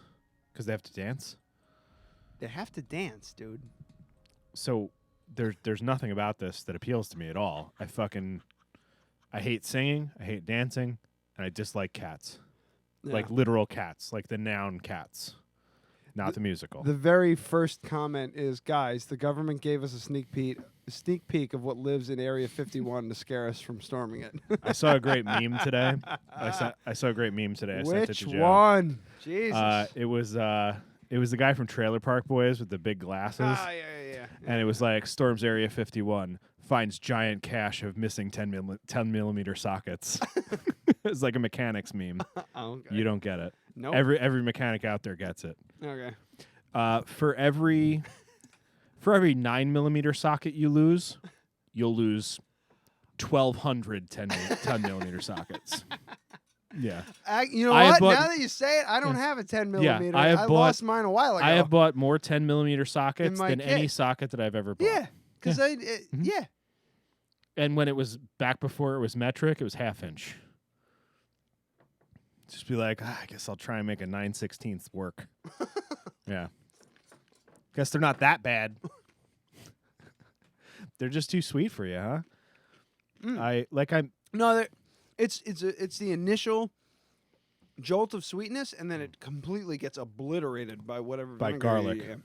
Because they have to dance? They have to dance, dude. So there's nothing about this that appeals to me at all. I hate singing, I hate dancing, and I dislike cats. Yeah. Like literal cats, like the noun cats. not the musical. The very first comment is, guys, the government gave us a sneak peek of what lives in Area 51 to scare us from storming it. I saw a great meme today. I saw a great meme today. I sent it Which to Joe. one? Jesus. It was the guy from Trailer Park Boys with the big glasses. Yeah. And it was like, storms Area 51, finds giant cache of missing 10 millimeter sockets. It's like a mechanics meme. Okay. You don't get it. Nope. Every mechanic out there gets it. Okay. For every 9 millimeter socket you lose, you'll lose 1,200 10 millimeter sockets. Yeah. You know I have what? bought- Now that you say it, I don't have a 10 millimeter. I have I bought- lost mine a while ago. I have bought more 10 millimeter sockets my than any kit. socket that I've ever bought. Yeah. Because yeah. And when it was back before it was metric, it was half inch. Just be like, I guess I'll try and make a 9/16 work. Yeah. Guess they're not that bad. They're just too sweet for you, huh? No, it's the initial jolt of sweetness, and then it completely gets obliterated by whatever By vinegar garlic.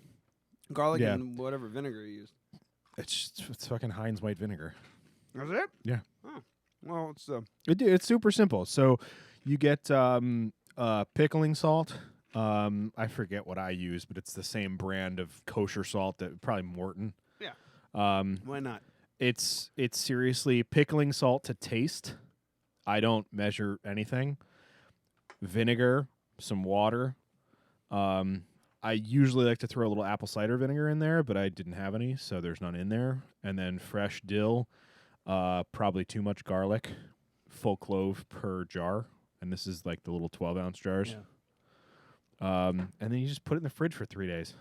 Garlic Yeah. and whatever vinegar you used. It's fucking Heinz white vinegar. Is it? Yeah. Oh. Well, it's It's super simple. So you get pickling salt. I forget what I use, but it's the same brand of kosher salt that probably Morton. yeah. Um, Why not? It's seriously pickling salt to taste. I don't measure anything. Vinegar, some water. I usually like to throw a little apple cider vinegar in there, but I didn't have any, so there's none in there. And then fresh dill, probably too much garlic, full clove per jar. And this is like the little 12-ounce jars. Yeah. And then you just put it in the fridge for 3 days.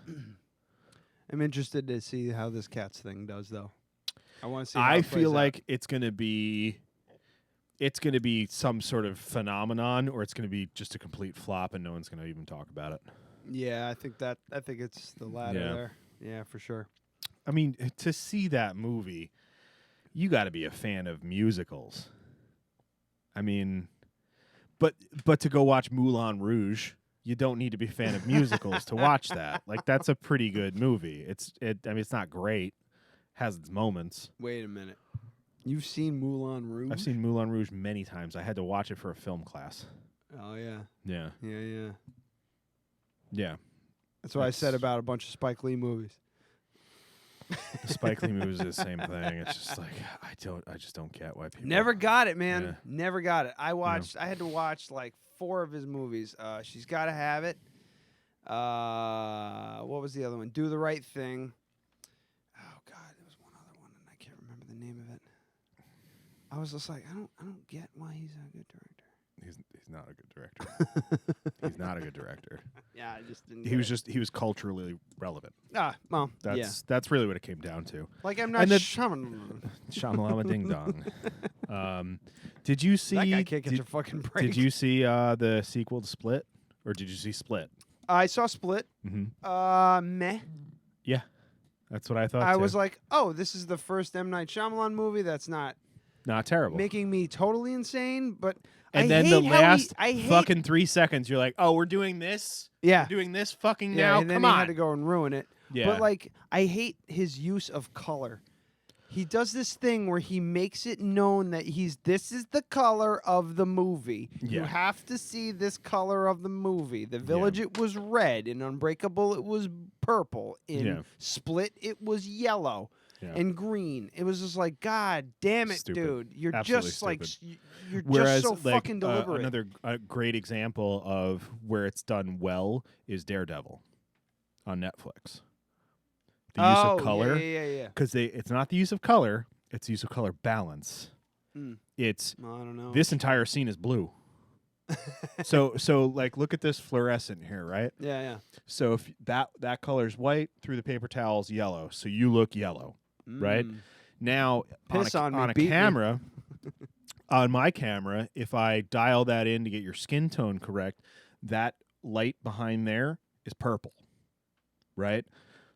I'm interested to see how this cats thing does, though. I want to see. How I it feel plays like it's gonna be some sort of phenomenon, or it's gonna be just a complete flop, and no one's gonna even talk about it. out. Yeah, I think it's the latter there. Yeah, for sure. I mean, to see that movie, you got to be a fan of musicals. I mean, but to go watch Moulin Rouge, you don't need to be a fan of musicals to watch that. Like, that's a pretty good movie. I mean, it's not great. Has its moments. Wait a minute. You've seen Moulin Rouge? I've seen Moulin Rouge many times. I had to watch it for a film class. Oh yeah. Yeah. Yeah. Yeah. That's what I said about a bunch of Spike Lee movies. The Spike Lee movies are the same thing. It's just like I just don't get why people Never got it, man. Yeah. Never got it. I had to watch like 4 of his movies. She's Gotta Have It. What was the other one? Do the Right Thing. Oh God, there was one other one and I can't remember the name of it. I was just like, I don't get why he's a good director. He's not a good director. He's not a good director. Yeah, I just didn't. He was culturally relevant. Well, That's really what it came down to. like I'm not. And the- Shamalama Ding Dong. Did you see? That guy can't get your fucking break. Did you see the sequel to Split, or did you see Split? I saw Split. Mm-hmm. Meh. Yeah, that's what I thought. I too. was like, oh, this is the first M. Night Shyamalan movie that's not terrible. making me totally insane, but And then the last fucking 3 seconds, you're like, oh, we're doing this? Yeah. We're doing this fucking Yeah, now? and then Come he on. had to go and ruin it. Yeah. But like, I hate his use of color. He does this thing where he makes it known that this is the color of the movie. You Yeah. have to see this color of the movie. The Village, it was red. In Unbreakable, it was purple. In Split, it was yellow. Yeah. And green. It was just like, God damn it, Stupid. dude! You're Absolutely just like, stupid. you're Whereas, just so like, fucking deliberate. another great example of where it's done well is Daredevil on Netflix. The use of color. Yeah. Because it's not the use of color, it's the use of color balance. It's I don't know. this entire scene is blue. so like, look at this fluorescent here, right? Yeah. So if that color's white, through the paper towel's yellow, so you look yellow, right? Now Piss on me, on a beat me. camera, on my camera, if I dial that in to get your skin tone correct, that light behind there is purple, right?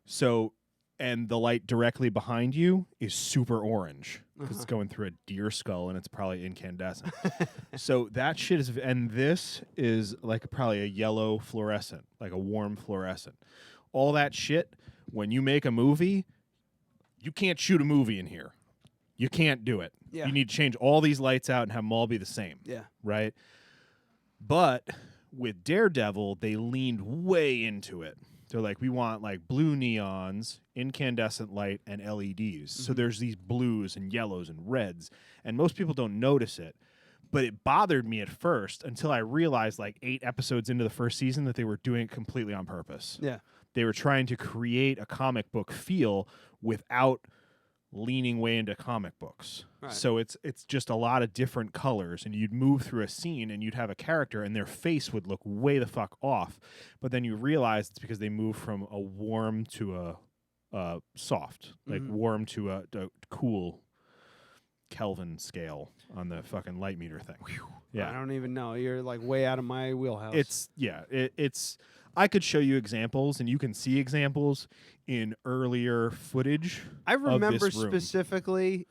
So and the light directly behind you is super orange because it's going through a deer skull and it's probably incandescent. So that shit is, and this is like probably a yellow fluorescent, like a warm fluorescent. All that shit, when you make a movie, you can't shoot a movie in here. You can't do it. Yeah. You need to change all these lights out and have them all be the same. Yeah. Right? But with Daredevil, they leaned way into it. They're like, we want like blue neons, incandescent light, and LEDs. So there's these blues and yellows and reds, and most people don't notice it. But it bothered me at first until I realized, like 8 episodes into the first season, that they were doing it completely on purpose. Yeah. They were trying to create a comic book feel without leaning way into comic books. Right. So it's just a lot of different colors, and you'd move through a scene and you'd have a character and their face would look way the fuck off. But then you realize it's because they move from a warm to a soft, like warm to a cool Kelvin scale on the fucking light meter thing. Yeah. I don't even know. You're like way out of my wheelhouse. It's I could show you examples, and you can see examples in earlier footage. I remember of this room. specifically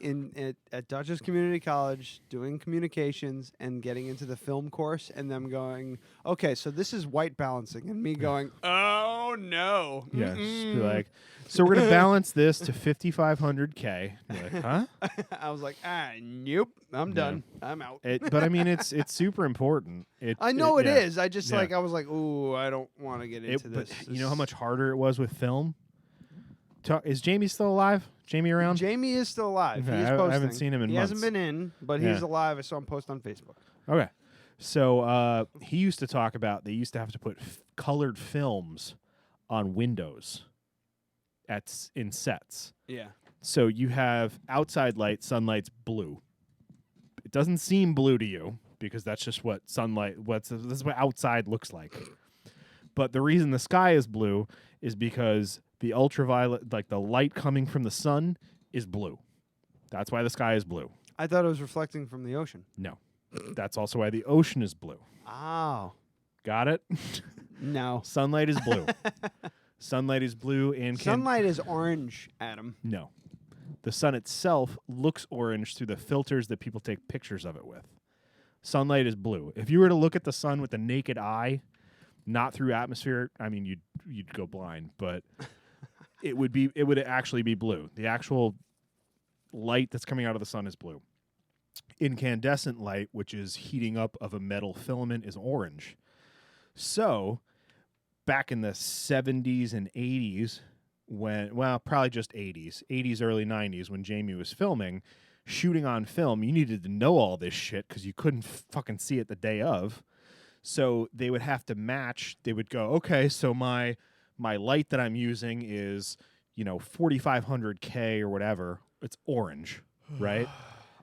at Dutchess Community College doing communications and getting into the film course, and them going, "Okay, so this is white balancing," and me going, "Oh no!" Yeah, just be like, so we're gonna balance this to 5,500K. You're like, huh? I was like, nope, I'm done. I'm out. But I mean, it's super important. I know it yeah. is. I just I was like, ooh, I don't want to get into this. But you know how much harder it was with film? Is Jamie still alive? Jamie around? Jamie is still alive. Okay, He is posting. I haven't seen him in He months. hasn't been in, but he's alive. I saw him post on Facebook. Okay. So he used to talk about they used to have to put colored films on windows in sets. Yeah. So you have outside light, sunlight's blue. It doesn't seem blue to you because that's just what this is what outside looks like. But the reason the sky is blue is because the ultraviolet, like the light coming from the sun, is blue. That's why the sky is blue. I thought it was reflecting from the ocean. No. That's also why the ocean is blue. Oh. Got it? No. Sunlight is blue. Sunlight is blue and sunlight is orange, Adam. No. The sun itself looks orange through the filters that people take pictures of it with. Sunlight is blue. If you were to look at the sun with the naked eye, not through atmosphere, I mean you'd go blind, but it would actually be blue. The actual light that's coming out of the sun is blue. Incandescent light, which is heating up of a metal filament, is orange. So, back in the 70s and 80s, probably just 80s, early 90s, when Jamie was filming, shooting on film, you needed to know all this shit because you couldn't fucking see it the day of. So they would have to match. They would go, okay, so my light that I'm using is, 4,500K or whatever. It's orange, right?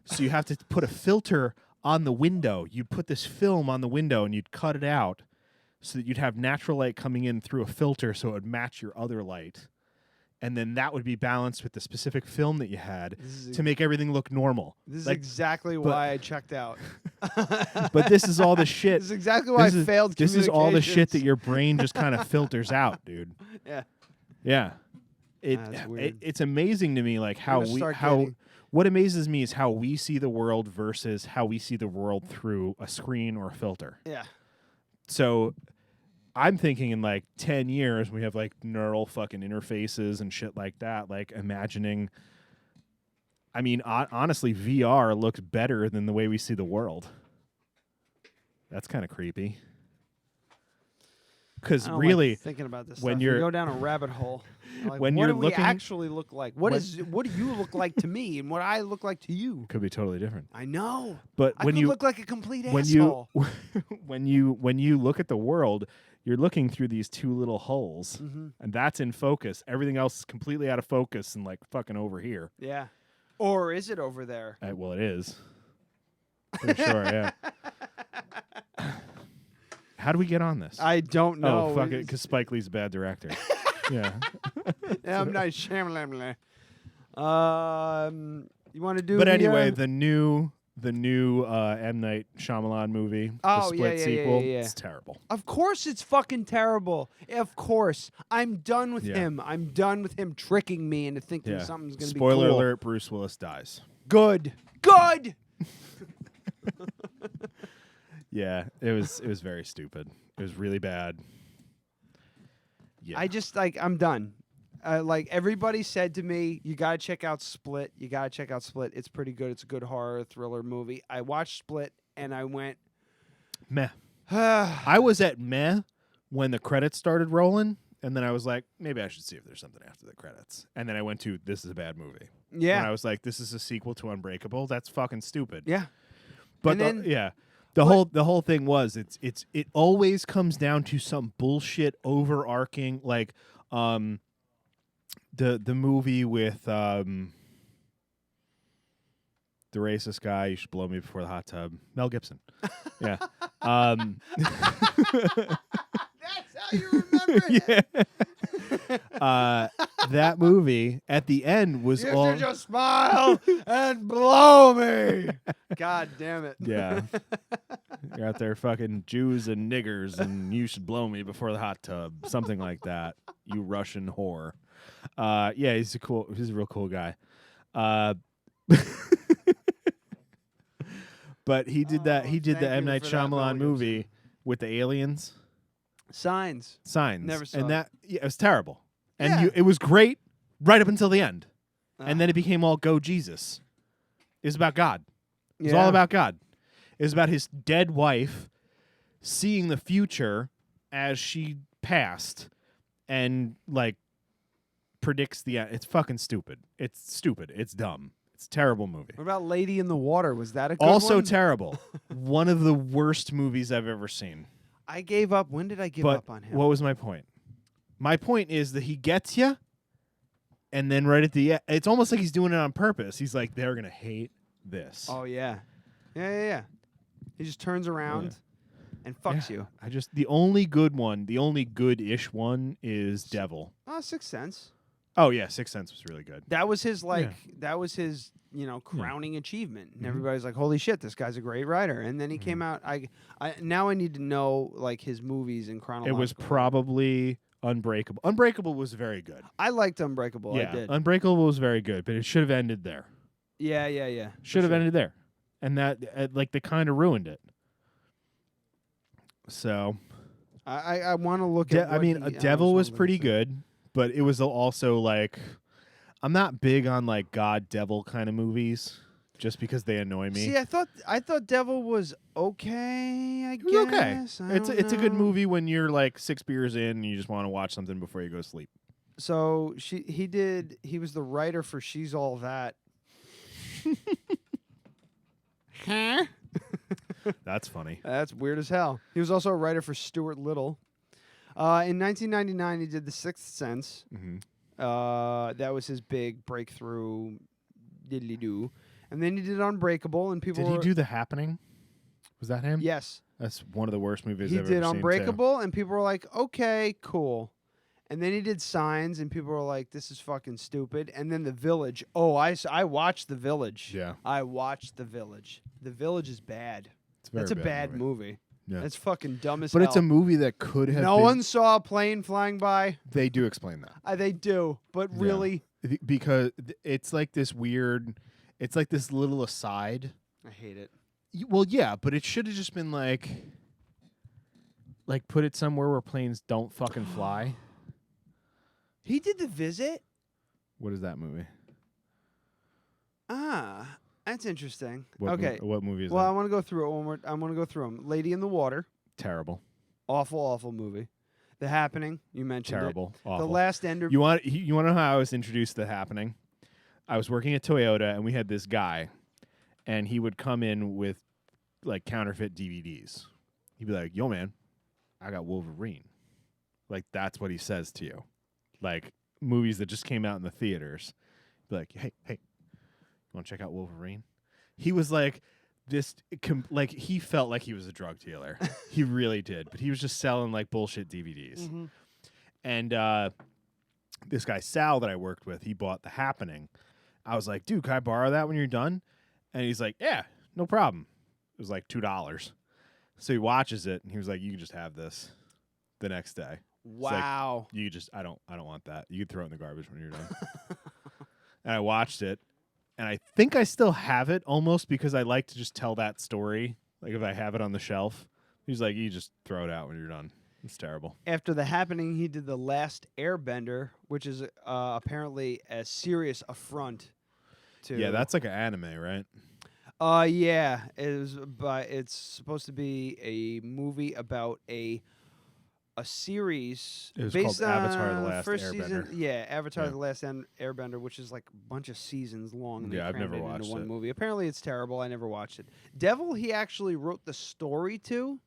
So you have to put a filter on the window. You'd put this film on the window and you'd cut it out so that you'd have natural light coming in through a filter so it would match your other light. And then that would be balanced with the specific film that you had to make everything look normal. This is exactly why I checked out. But this is all the shit. This is exactly why I failed This is all the shit that your brain just kind of filters out, dude. Yeah. Yeah. That's weird. It's amazing to me, like what amazes me is how we see the world versus how we see the world through a screen or a filter. Yeah. So I'm thinking in like 10 years, we have like neural fucking interfaces and shit like that. Like imagining, I mean, honestly, VR looks better than the way we see the world. That's kind of creepy. Because really, thinking about this, when you you go down a rabbit hole, like, when what you're do we looking, actually look like? What do you look like to me, and what I look like to you? Could be totally different. I know, but I when could you look like a complete when asshole. when you look at the world, you're looking through these two little holes, and that's in focus. Everything else is completely out of focus and like fucking over here. Yeah, or is it over there? Well, it is. For sure, yeah. How do we get on this? I don't know. Oh, fuck it, because Spike Lee's a bad director. Yeah. I'm not. You want to do? But anyway, the new the new M. Night Shyamalan movie, Oh, the Split sequel. yeah. It's terrible. Of course it's fucking terrible. Of course. I'm done with him. I'm done with him tricking me into thinking something's going to be cool. Spoiler alert, Bruce Willis dies. Good. Yeah, it was very stupid. It was really bad. Yeah. I'm done. Like everybody said to me, you gotta check out Split. It's pretty good. It's a good horror thriller movie. I watched Split and I went meh. I was at meh when the credits started rolling, and then I was like, maybe I should see if there's something after the credits. And then I went to, this is a bad movie. Yeah. And I was like, this is a sequel to Unbreakable. That's fucking stupid. Yeah. But the whole thing was it always comes down to some bullshit overarching like the movie with the racist guy, you should blow me before the hot tub, Mel Gibson. Yeah. That's how you remember it. Yeah. That movie at the end was you all should just smile and blow me. God damn it. Yeah. You're out there fucking Jews and niggers, and you should blow me before the hot tub. Something like that. You Russian whore. Yeah, he's a real cool guy. But he did that. He did the M. Night Shyamalan movie with the aliens. Signs. Never saw and it. that it was terrible. And it was great right up until the end. And then it became all go Jesus. It was about God. It was all about God. It was about his dead wife seeing the future as she passed and like predicts the end. It's fucking stupid. It's stupid. It's dumb. It's a terrible movie. What about Lady in the Water? Was that a good Also one? terrible. One of the worst movies I've ever seen. I gave up. When did I give up on him? What was my point? My point is that he gets you, and then right at the end, it's almost like he's doing it on purpose. He's like, they're going to hate this. Oh, yeah. Yeah. He just turns around and fucks you. The only good one, the only good-ish one is Devil. Oh, Sixth Sense. Oh, yeah, Sixth Sense was really good. That was his, crowning achievement. And everybody's like, holy shit, this guy's a great writer. And then he came out. Now I need to know, like, his movies in chronological. It was probably Unbreakable. Unbreakable was very good. I liked Unbreakable. Yeah, I did. Unbreakable was very good, but it should have ended there. Yeah. Should have ended there. And that, they kind of ruined it. So. I want to look at Devil was pretty good, but it was also, like, I'm not big on, like, God-devil kind of movies just because they annoy me. See, I thought Devil was okay, I guess. Okay. It's a good movie when you're, like, 6 beers in and you just want to watch something before you go to sleep. So he was the writer for She's All That. Huh? That's funny. That's weird as hell. He was also a writer for Stuart Little. In 1999, he did The Sixth Sense. Mm-hmm. That was his big breakthrough diddly-doo. And then he did Unbreakable, and people Did he do The Happening? Was that him? Yes. That's one of the worst movies He I've did ever seen, Unbreakable, and people were like, okay, cool. And then he did Signs, and people were like, this is fucking stupid. And then The Village. Oh, I watched The Village. Yeah. I watched The Village. The Village is bad. It's a very That's a bad movie. Yeah. That's fucking dumb as But hell. it's a movie that could have No been... one saw a plane flying by. They do explain that. They do, but really... Because it's like this weird... It's like this little aside. I hate it. Well, yeah, but it should have just been like put it somewhere where planes don't fucking fly. He did The Visit? What is that movie? Ah, that's interesting. What okay. What movie is well, that? I want to go through it one more. I want to go through them. Lady in the Water. Terrible. Awful movie. The Happening. You mentioned Terrible. it. Awful. The Last Ender. You want to know how I was introduced to The Happening? I was working at Toyota, and we had this guy, and he would come in with like counterfeit DVDs. He'd be like, "Yo, man, I got Wolverine." Like that's what he says to you, like movies that just came out in the theaters. Be like, "Hey, you want to check out Wolverine?" He was like this, like he felt like he was a drug dealer. He really did, but he was just selling like bullshit DVDs. Mm-hmm. And this guy Sal that I worked with, he bought The Happening. I was like, dude, can I borrow that when you're done? And he's like, yeah, no problem. It was like $2. So he watches it, and he was like, you can just have this the next day. Wow. Like, I don't want that. You can throw it in the garbage when you're done. And I watched it, and I think I still have it almost because I like to just tell that story. Like if I have it on the shelf, he's like, you just throw it out when you're done. It's terrible. After The Happening, he did The Last Airbender, which is apparently a serious affront to... Yeah, that's like an anime, right? Yeah, it's supposed to be a movie about a series. It was based called Avatar: on The Last first Airbender. Season, yeah, Avatar: Yeah. The Last Airbender, which is like a bunch of seasons long. And they Yeah, I've crammed never it watched into one it. movie. Apparently, it's terrible. I never watched it. Devil, he actually wrote the story to,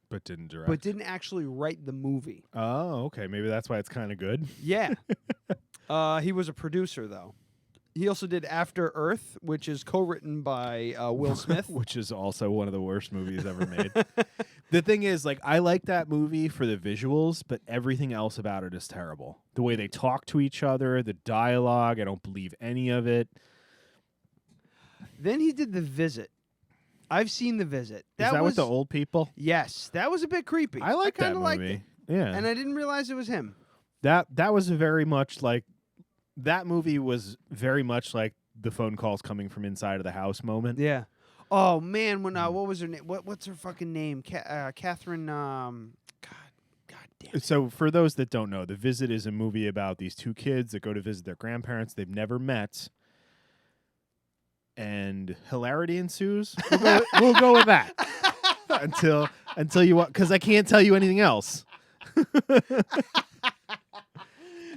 But didn't direct. but didn't actually write the movie. Oh, okay. Maybe that's why it's kind of good. Yeah. He was a producer, though. He also did After Earth, which is co-written by Will Smith. Which is also one of the worst movies ever made. The thing is, like, I like that movie for the visuals, but everything else about it is terrible. The way they talk to each other, the dialogue, I don't believe any of it. Then he did The Visit. I've seen The Visit. Is that was with the old people? Yes, that was a bit creepy. I like that kinda liked movie. it. Yeah. And I didn't realize it was him. That was very much like that movie was very much like the phone calls coming from inside of the house moment. Yeah. Oh man, when what was her name? What's her fucking name? Catherine. God damn it. So for those that don't know, The Visit is a movie about these two kids that go to visit their grandparents they've never met. And hilarity ensues. We'll go with that until you want, because I can't tell you anything else.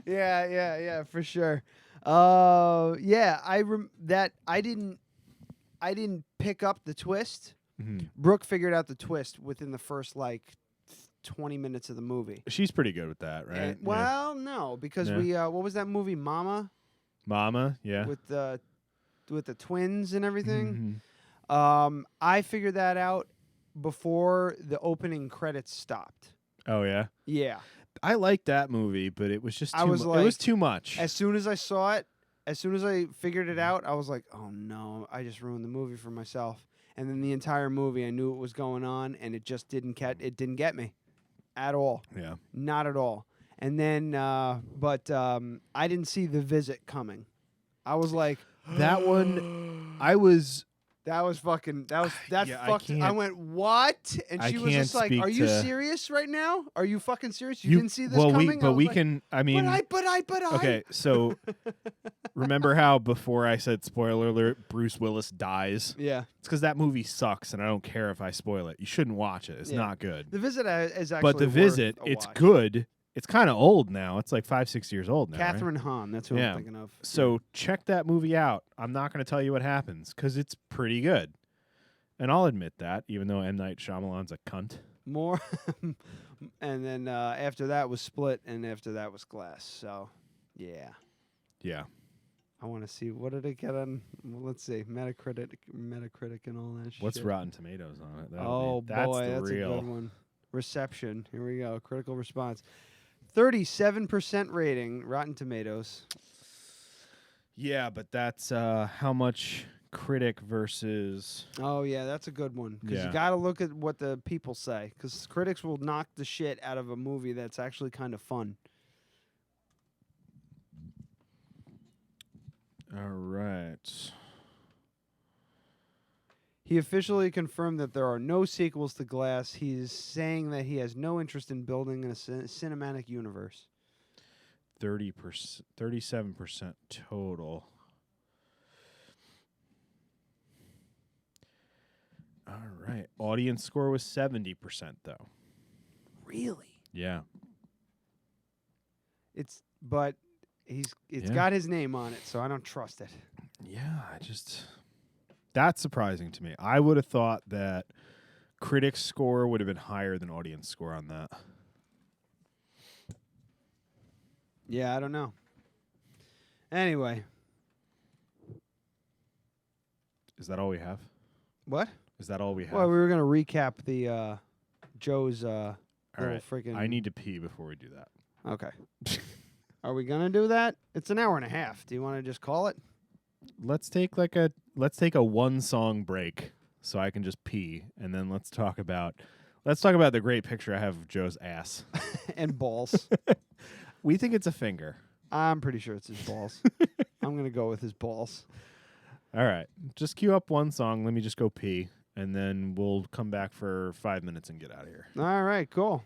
Yeah, for sure. Yeah, I didn't pick up the twist. Mm-hmm. Brooke figured out the twist within the first 20 minutes of the movie. She's pretty good with that, right? And, well, no, because Yeah. we what was that movie, Mama? Mama, yeah. With the twins and everything. Mm-hmm. I figured that out before the opening credits stopped. Oh yeah. Yeah. I liked that movie, but it was just I was it was like- too much. As soon as I saw it, as soon as I figured it out, I was like, "Oh no, I just ruined the movie for myself." And then the entire movie, I knew what was going on, and it just didn't get me at all. Yeah. Not at all. And then, but I didn't see The Visit coming. I was like, That one, I was. that Yeah, I fucked. I can't- went, what? And I she was can't just like, speak are you to- serious right now? Are you fucking serious? You didn't see this well, coming? I was we like, can. I mean, But I. okay. So, remember how before I said spoiler alert, Bruce Willis dies? Yeah. It's because that movie sucks, and I don't care if I spoil it. You shouldn't watch it. It's Yeah. not good. The Visit is actually But The worth Visit, a it's watch. good. It's kind of old now. It's like 5-6 years old now. right? Catherine Hahn, that's who Yeah. I'm thinking of. So check that movie out. I'm not going to tell you what happens because it's pretty good. And I'll admit that, even though M. Night Shyamalan's a cunt. More. And then after that was Split, and after that was Glass. So, yeah. Yeah. I want to see, what did it get on? Well, let's see. Metacritic and all that shit. What's Rotten Tomatoes on it? That's the a real. good one. Reception. Here we go. Critical response. 37% rating. Rotten Tomatoes. Yeah, but that's how much critic versus. Oh yeah, that's a good one. Because Yeah. you got to look at what the people say. Because critics will knock the shit out of a movie that's actually kind of fun. All right. He officially confirmed that there are no sequels to Glass. He's saying that he has no interest in building a cinematic universe. 37% total. All right. Audience score was 70% though. Really? Yeah. It's Yeah. got his name on it, so I don't trust it. Yeah, that's surprising to me. I would have thought that critic score would have been higher than audience score on that. Yeah, I don't know. Anyway, Is that all we have? what? Is that all we have? Well, we were gonna recap the Joe's all little right. freaking. I need to pee before we do that. Okay. Are we gonna do that? It's an hour and a half. Do you want to just call it? Let's take a one song break so I can just pee, and then let's talk about the great picture I have of Joe's ass. And balls. We think it's a finger. I'm pretty sure it's his balls. I'm going to go with his balls. All right. Just cue up one song. Let me just go pee, and then we'll come back for 5 minutes and get out of here. All right, cool.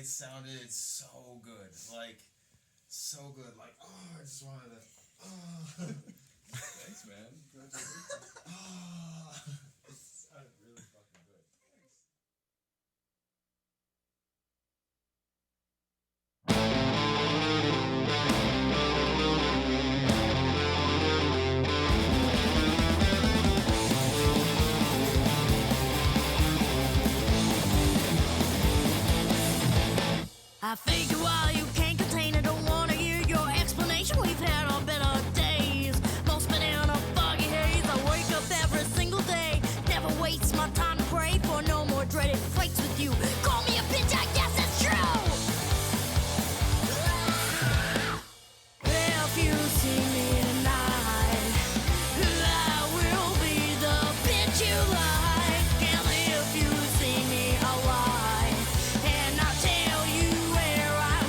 Sounded so good, like so good, like I just wanted to. Thanks, man. It sounded really fucking good. I figure while you can't contain it, don't wanna hear your explanation. We've had our better days, most been in a foggy haze. I wake up every single day, never waste my time to pray for no more dreaded fights with you. Call me a bitch, I guess it's true. If you see me tonight, I will be the bitch you like. And if you see me alive, and I'll tell you where I'm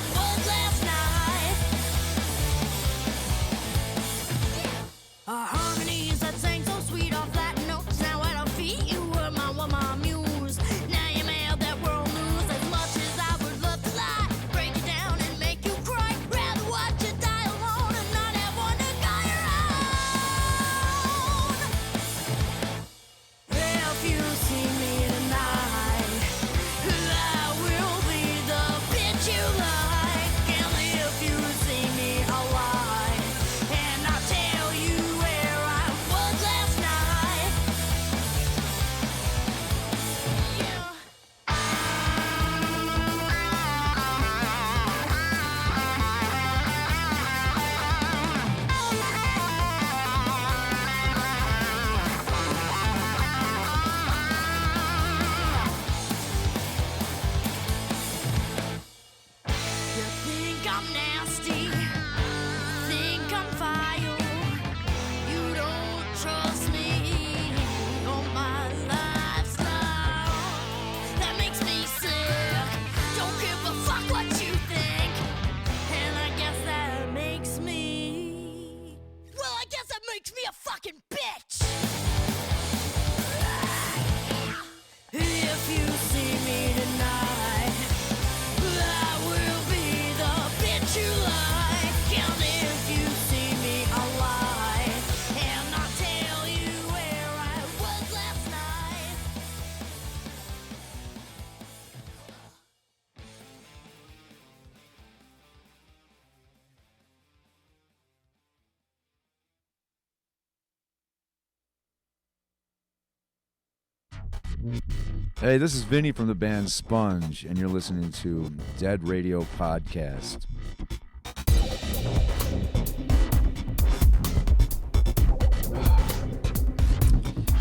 Hey, this is Vinny from the band Sponge, and you're listening to Dead Radio Podcast.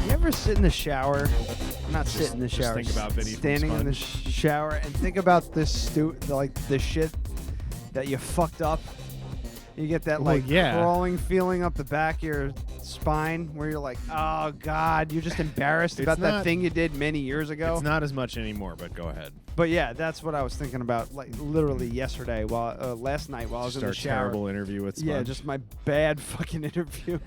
You ever sit in the shower? Not sit in the shower. Think about Vinny from standing in the Sponge. shower and think about this the shit that you fucked up. You get that crawling feeling up the back of your spine where you're like, oh God, you're just embarrassed about that thing you did many years ago. It's not as much anymore, but go ahead. But yeah, that's what I was thinking about, like literally yesterday, last night while I was in the shower. Our terrible interview with Sponge. Yeah, just my bad fucking interview.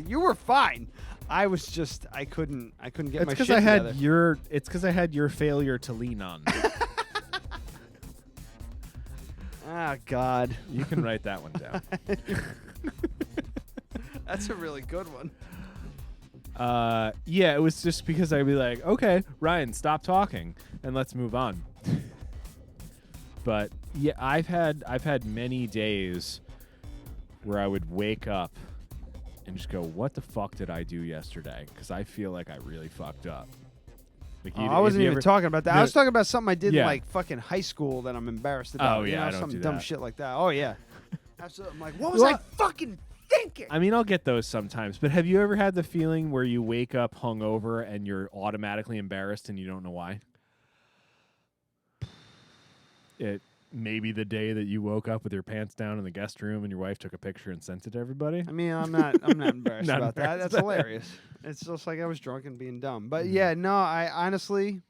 You were fine. I was just, I couldn't get my shit together. It's because I had your failure to lean on. Ah, God. You can write that one down. That's a really good one. Yeah, it was just because I'd be like, okay, Ryan, stop talking and let's move on. But yeah, I've had many days where I would wake up and just go, what the fuck did I do yesterday? Because I feel like I really fucked up. Like I wasn't even talking about that. No, I was talking about something I did yeah. in like fucking high school that I'm embarrassed about. Oh, yeah, I don't some do dumb that. shit like that. Oh yeah. Absolutely. I'm like, what was I fucking thinking? I mean, I'll get those sometimes, but have you ever had the feeling where you wake up hungover and you're automatically embarrassed and you don't know why? It maybe the day that you woke up with your pants down in the guest room and your wife took a picture and sent it to everybody. I mean, I'm not embarrassed Not about that. embarrassed. That's hilarious. It's just like I was drunk and being dumb. But yeah, no, I honestly,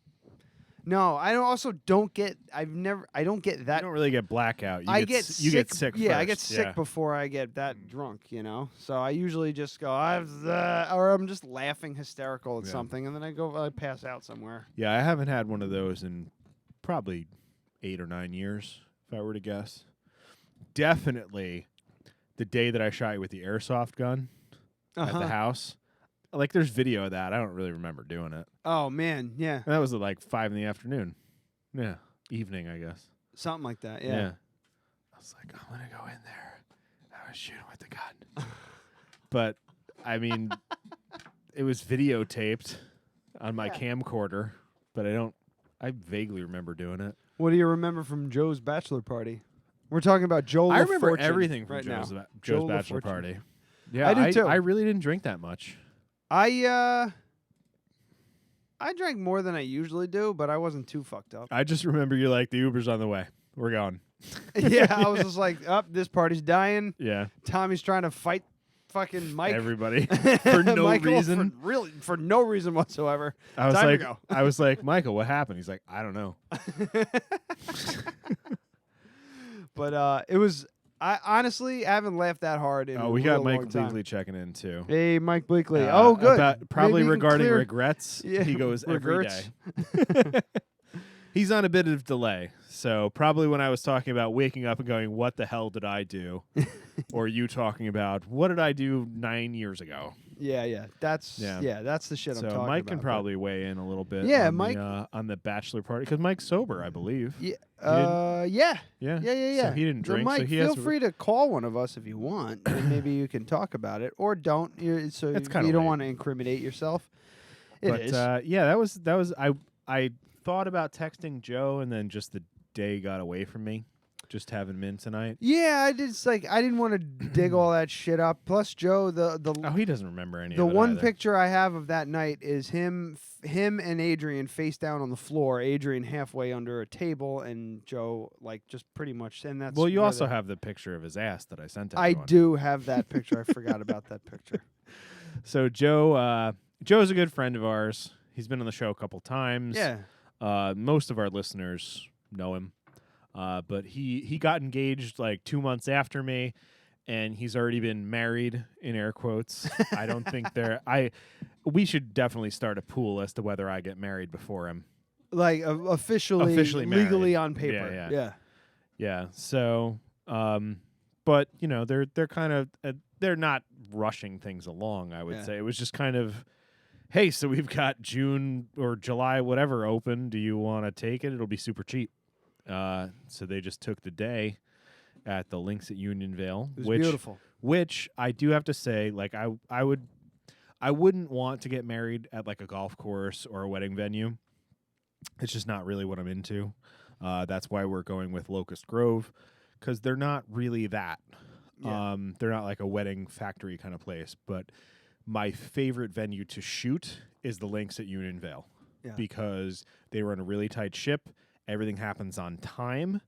no, I don't get that. You don't really get blackout. You get sick. Yeah, I first. get sick before I get that drunk, So I usually just go, or I'm just laughing hysterical at something, and then I pass out somewhere. Yeah, I haven't had one of those in probably 8 or 9 years, if I were to guess. Definitely the day that I shot you with the airsoft gun at the house. Like, there's video of that. I don't really remember doing it. Oh, man, yeah. And that was at like 5 in the afternoon. Yeah, evening, I guess. Something like that, yeah. I was like, I'm going to go in there. I was shooting with the gun. But, I mean, it was videotaped on my camcorder, but I vaguely remember doing it. What do you remember from Joe's bachelor party? We're talking about Joe I remember LaFortune everything from right Joe's now. Joe's Joe bachelor LaFortune. party. Yeah, I do too. I really didn't drink that much. I drank more than I usually do, but I wasn't too fucked up. I just remember you're like, the Uber's on the way. We're going. Yeah, I was just like, this party's dying. Yeah. Tommy's trying to fight fucking Mike. Everybody. For no Michael, reason. For no reason whatsoever. I was Time like, to go. I was like, Michael, what happened? He's like, I don't know. But it was, I honestly haven't laughed that hard in a we real got Mike long time. Bleakley checking in too. Hey, Mike Bleakley. Oh, good. Probably Maybe you can regarding clear- regrets. Yeah, He goes every regrets. day. He's on a bit of delay. So probably when I was talking about waking up and going, what the hell did I do? Or you talking about, what did I do 9 years ago? Yeah. That's the shit I'm talking about. So Mike can but- probably weigh in a little bit Yeah, on Mike- on the bachelor party. Because Mike's sober, I believe. Yeah. Yeah. Yeah. So he didn't So drink. Mike, so he feel has free to call one of us if you want, and maybe you can talk about it, or don't. So It's if kinda you don't late. want to incriminate yourself. But It is. yeah, that was I thought about texting Joe, and then just the day got away from me. Just having him in tonight. Yeah, I didn't want to dig all that shit up. Plus, Joe, He doesn't remember any. the of it one either. picture I have of that night is him and Adrian face down on the floor. Adrian halfway under a table, and Joe like just pretty much. And that's Well, you where also have the picture of his ass that I sent. I everyone. do have that picture. I forgot about that picture. So Joe's a good friend of ours. He's been on the show a couple times. Yeah. Most of our listeners know him. But he got engaged like 2 months after me, and he's already been married, in air quotes. I don't think we should definitely start a pool as to whether I get married before him. Like officially legally married. on paper. Yeah. So, but they're kind of they're not rushing things along. I would say it was just kind of, hey, so we've got June or July, whatever, open. Do you want to take it? It'll be super cheap. So they just took the day at the Links at Unionville, It was beautiful. Which I do have to say, like I I wouldn't want to get married at like a golf course or a wedding venue. It's just not really what I'm into. That's why we're going with Locust Grove, because they're not really that. Yeah. They're not like a wedding factory kind of place. But my favorite venue to shoot is the Links at Unionvale, because they run a really tight ship. Everything happens on time,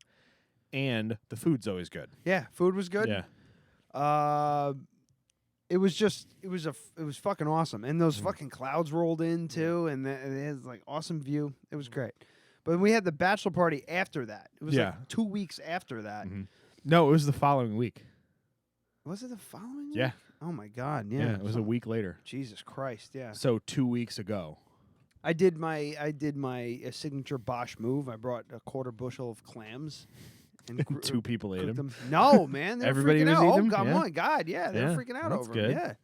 and the food's always good. Yeah, food was good. Yeah. It was fucking awesome, and those fucking clouds rolled in too, and it has like awesome view. It was great. But we had the bachelor party after that. It was like 2 weeks after that. Mm-hmm. No, it was the following week. Was it the following week? Yeah. Oh my God, yeah. Yeah, it was a week later. Jesus Christ, yeah. So 2 weeks ago. I did my signature Bosch move. I brought a quarter bushel of clams. And 2 people ate them. No, man, they were Everybody freaking was out. eating Oh them? God, Yeah. my God, yeah, they were freaking out That's over good. them.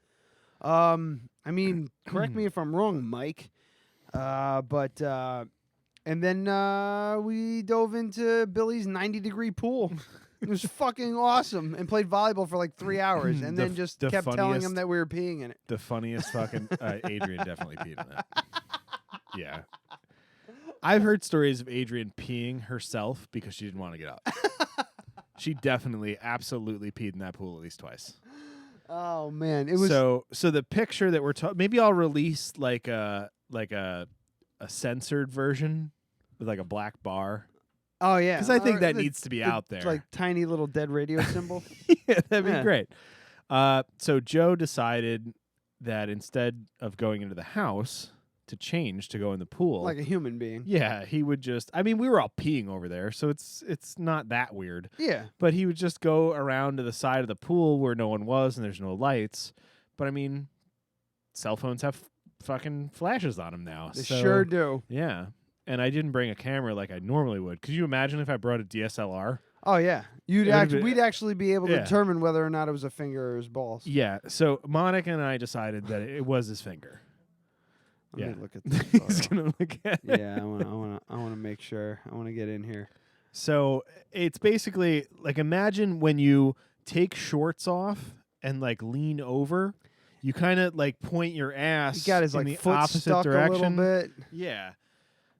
Yeah. I mean, correct me if I'm wrong, Mike. But and then we dove into Billy's 90-degree pool. It was fucking awesome, and played volleyball for like 3 hours, and then just kept telling him that we were peeing in it. The funniest fucking Adrian definitely peed in that. Yeah. I've heard stories of Adrian peeing herself because she didn't want to get up. She definitely, absolutely peed in that pool at least twice. Oh man, it was so the picture that we're maybe I'll release like a censored version with like a black bar. Oh yeah, because I think that needs to be out there. Like tiny little dead radio symbol. Yeah, that'd be great. So Joe decided that instead of going into the house to change to go in the pool, like a human being. Yeah, he would just. I mean, we were all peeing over there, so it's not that weird. Yeah, but he would just go around to the side of the pool where no one was and there's no lights. But I mean, cell phones have fucking flashes on them now. They so, sure do. Yeah. And I didn't bring a camera like I normally would. Could you imagine if I brought a DSLR? Oh yeah, we'd actually be able to determine whether or not it was a finger or his balls. Yeah. So Monica and I decided that it was his finger. Let me look at this. He's gonna look at it. Yeah, I want to make sure. I want to get in here. So it's basically like, imagine when you take shorts off and like lean over, you kind of like point your ass. He got his in like the foot opposite stuck direction. a little bit. Yeah.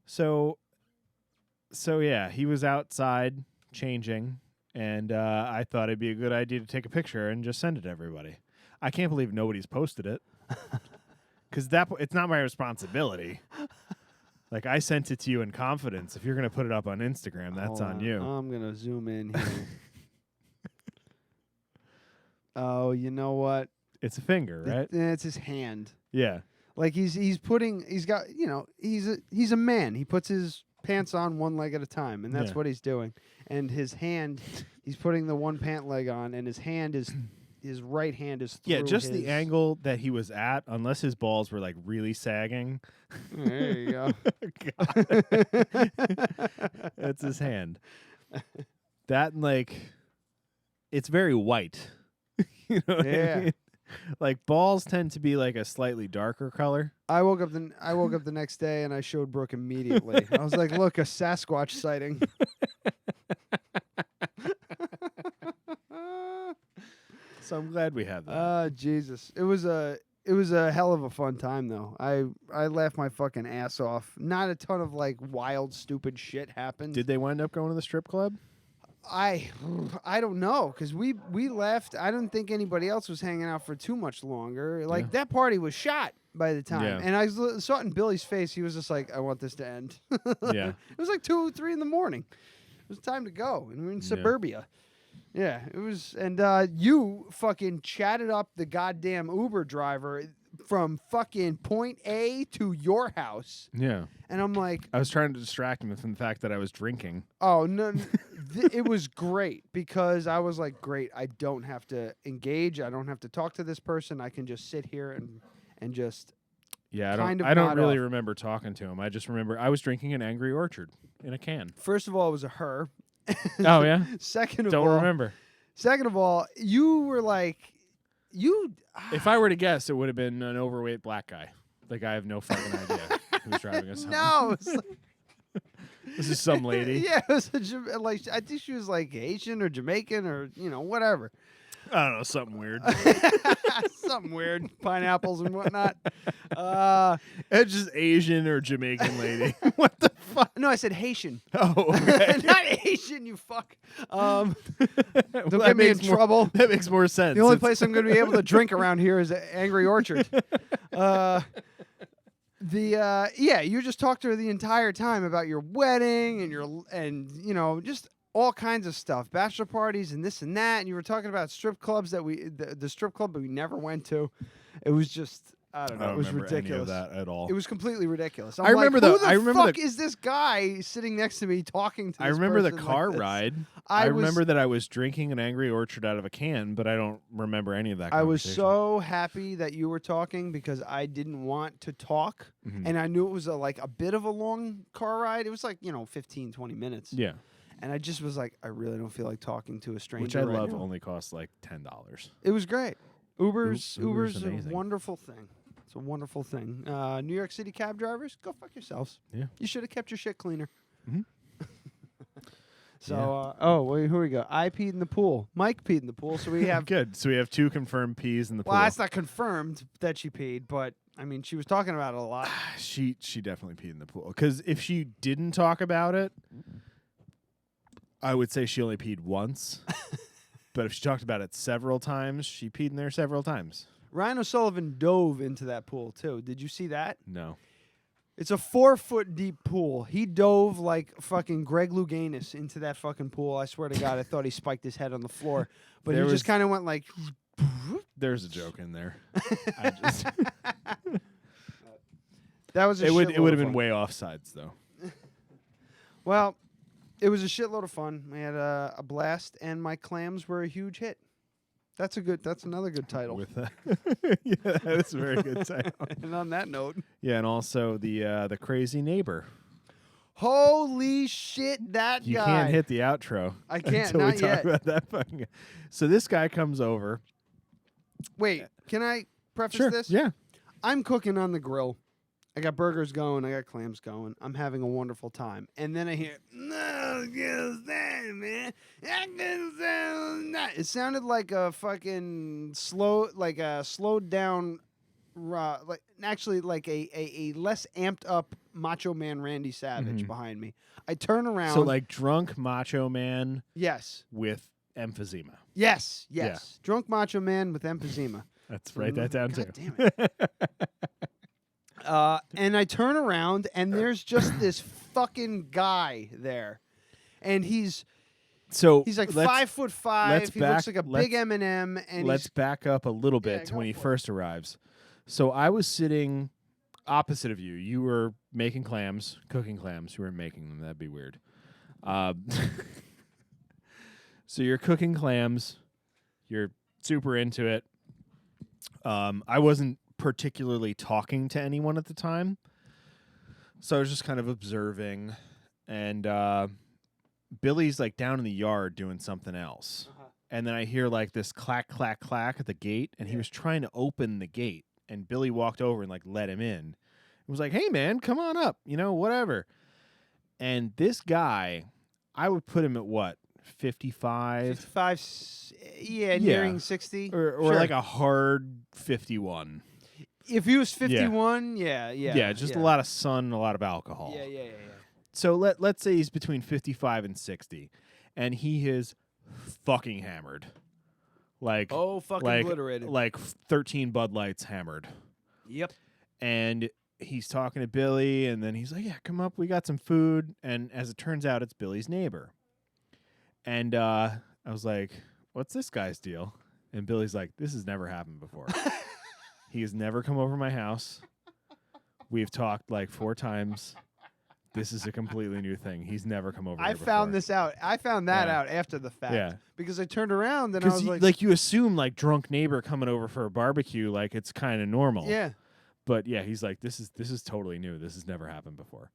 So yeah, he was outside changing, and I thought it'd be a good idea to take a picture and just send it to everybody. I can't believe nobody's posted it, because it's not my responsibility. Like, I sent it to you in confidence. If you're going to put it up on Instagram, that's on you. I'm going to zoom in here. Oh, you know what? It's a finger, right? It's his hand. Yeah. Like he's got, you know, he's a man. He puts his pants on one leg at a time, and that's what he's doing. And his hand, he's putting the one pant leg on, and his right hand is through just the angle that he was at, unless his balls were like really sagging. There you go. That's his hand. That, like, it's very white. You know what I mean? Like, balls tend to be like a slightly darker color. I woke up the next day and I showed Brooke immediately. I was like, "Look, a Sasquatch sighting." So I'm glad we had that. Jesus. It was a hell of a fun time though. I laughed my fucking ass off. Not a ton of like wild stupid shit happened. Did they wind up going to the strip club? I don't know, because we left. I don't think anybody else was hanging out for too much longer. Like, that party was shot by the time. Yeah. And I saw it in Billy's face. He was just like, "I want this to end." Yeah. It was like 2 or 3 in the morning. It was time to go. And we were in suburbia. Yeah, it was. And you fucking chatted up the goddamn Uber driver from fucking point A to your house. Yeah. And I'm like, I was trying to distract him from the fact that I was drinking. Oh, no. It was great, because I was like, great, I don't have to engage. I don't have to talk to this person. I can just sit here and just Yeah, kind of I don't nod really off. remember talking to him. I just remember I was drinking an Angry Orchard in a can. First of all, it was a her. Oh, yeah? Second of Don't all, remember. Second of all, you were like, If I were to guess, it would have been an overweight black guy. Like, I have no fucking idea who was driving us home. No, it's like, This is some lady. yeah, it was like, I think she was like Haitian or Jamaican or, you know, whatever. I don't know, something weird. Something weird. Pineapples and whatnot. It's just Asian or Jamaican lady. What the fuck? No, I said Haitian. Oh, okay. Not Haitian, you fuck. Don't That get me in makes more- trouble. That makes more sense. The only It's- place I'm going to be able to drink around here is Angry Orchard. You just talked to her the entire time about your wedding and just all kinds of stuff, bachelor parties and this and that, and you were talking about strip clubs that the strip club that we never went to. It was just I don't know. It was remember ridiculous. any of that at all. It was completely ridiculous. I remember who I remember fuck is this guy sitting next to me talking to this I remember the person car like this? ride. I remember that I was drinking an Angry Orchard out of a can, but I don't remember any of that. I was conversation. so happy that you were talking because I didn't want to talk, and I knew it was a bit of a long car ride. It was 15, 20 minutes. Yeah, And I just was like, I really don't feel like talking to a stranger. which I right love. now. Only costs like $10. It was great. Uber's a amazing. wonderful thing. It's a wonderful thing. New York City cab drivers, go fuck yourselves. Yeah. You should have kept your shit cleaner. Mhm. So, wait, here we go. I peed in the pool. Mike peed in the pool. So we have. Good. So we have 2 confirmed peas in the pool. Well, that's not confirmed that she peed, but I mean, she was talking about it a lot. She definitely peed in the pool. Because if she didn't talk about it, I would say she only peed once. But if she talked about it several times, she peed in there several times. Ryan O'Sullivan dove into that pool too. Did you see that? No. It's a 4-foot deep pool. He dove like fucking Greg Louganis into that fucking pool. I swear to God, I thought he spiked his head on the floor, but There he was- just kind of went like. There's a joke in there. I just, That was a it would shitload have of been fun. way offsides though. Well, it was a shitload of fun. We had a blast, and my clams were a huge hit. That's another good title. With yeah, that's a very good title. And on that note, Yeah, and also the crazy neighbor. holy shit, that You guy! can't hit the outro. I can't, until we not talk yet. about that fucking guy. So this guy comes over. Wait, can I preface Sure. this? Yeah. I'm cooking on the grill. I got burgers going. I got clams going. I'm having a wonderful time. And then I hear, no, man. It sounded like a fucking slowed down, like a less amped up Macho Man Randy Savage behind me. I turn around. So like drunk macho man yes, with emphysema. yes, Yeah. drunk Macho Man with emphysema. Let's write that down God too. damn it. And I turn around, and there's just this fucking guy there, and he's So like let's- 5'5". let's He looks back- like a big let's- M&M, and Let's he's back up a little Yeah, bit to go when he for it. first arrives. So I was sitting opposite of you. You were making clams, cooking clams. You weren't making them. That'd be weird. So you're cooking clams. You're super into it. I wasn't particularly talking to anyone at the time. So I was just kind of observing. And Billy's like down in the yard doing something else. And then I hear like this clack, clack, clack at the gate. And he was trying to open the gate. And Billy walked over and like let him in. It was like, hey, man, come on up. Whatever. And this guy, I would put him at what? 55? 55, nearing 60. Or Sure. like a hard 51. If he was 51, yeah. Yeah, just a lot of sun, a lot of alcohol. Yeah. So let's say he's between 55 and 60. And he is fucking hammered. Like, fucking obliterated. Like 13 Bud Lights hammered. Yep. And he's talking to Billy, and then he's like, yeah, come up, we got some food. And as it turns out, it's Billy's neighbor. And I was like, what's this guy's deal? And Billy's like, this has never happened before. He has never come over my house. We've talked like 4 times. This is a completely new thing. He's never come over I here found before. this out. I found that Yeah. out after the fact. Yeah. Because I turned around and I was Because like, you assume like drunk neighbor coming over for a barbecue, like it's kind of normal. yeah. But yeah, he's like, this is totally new. This has never happened before.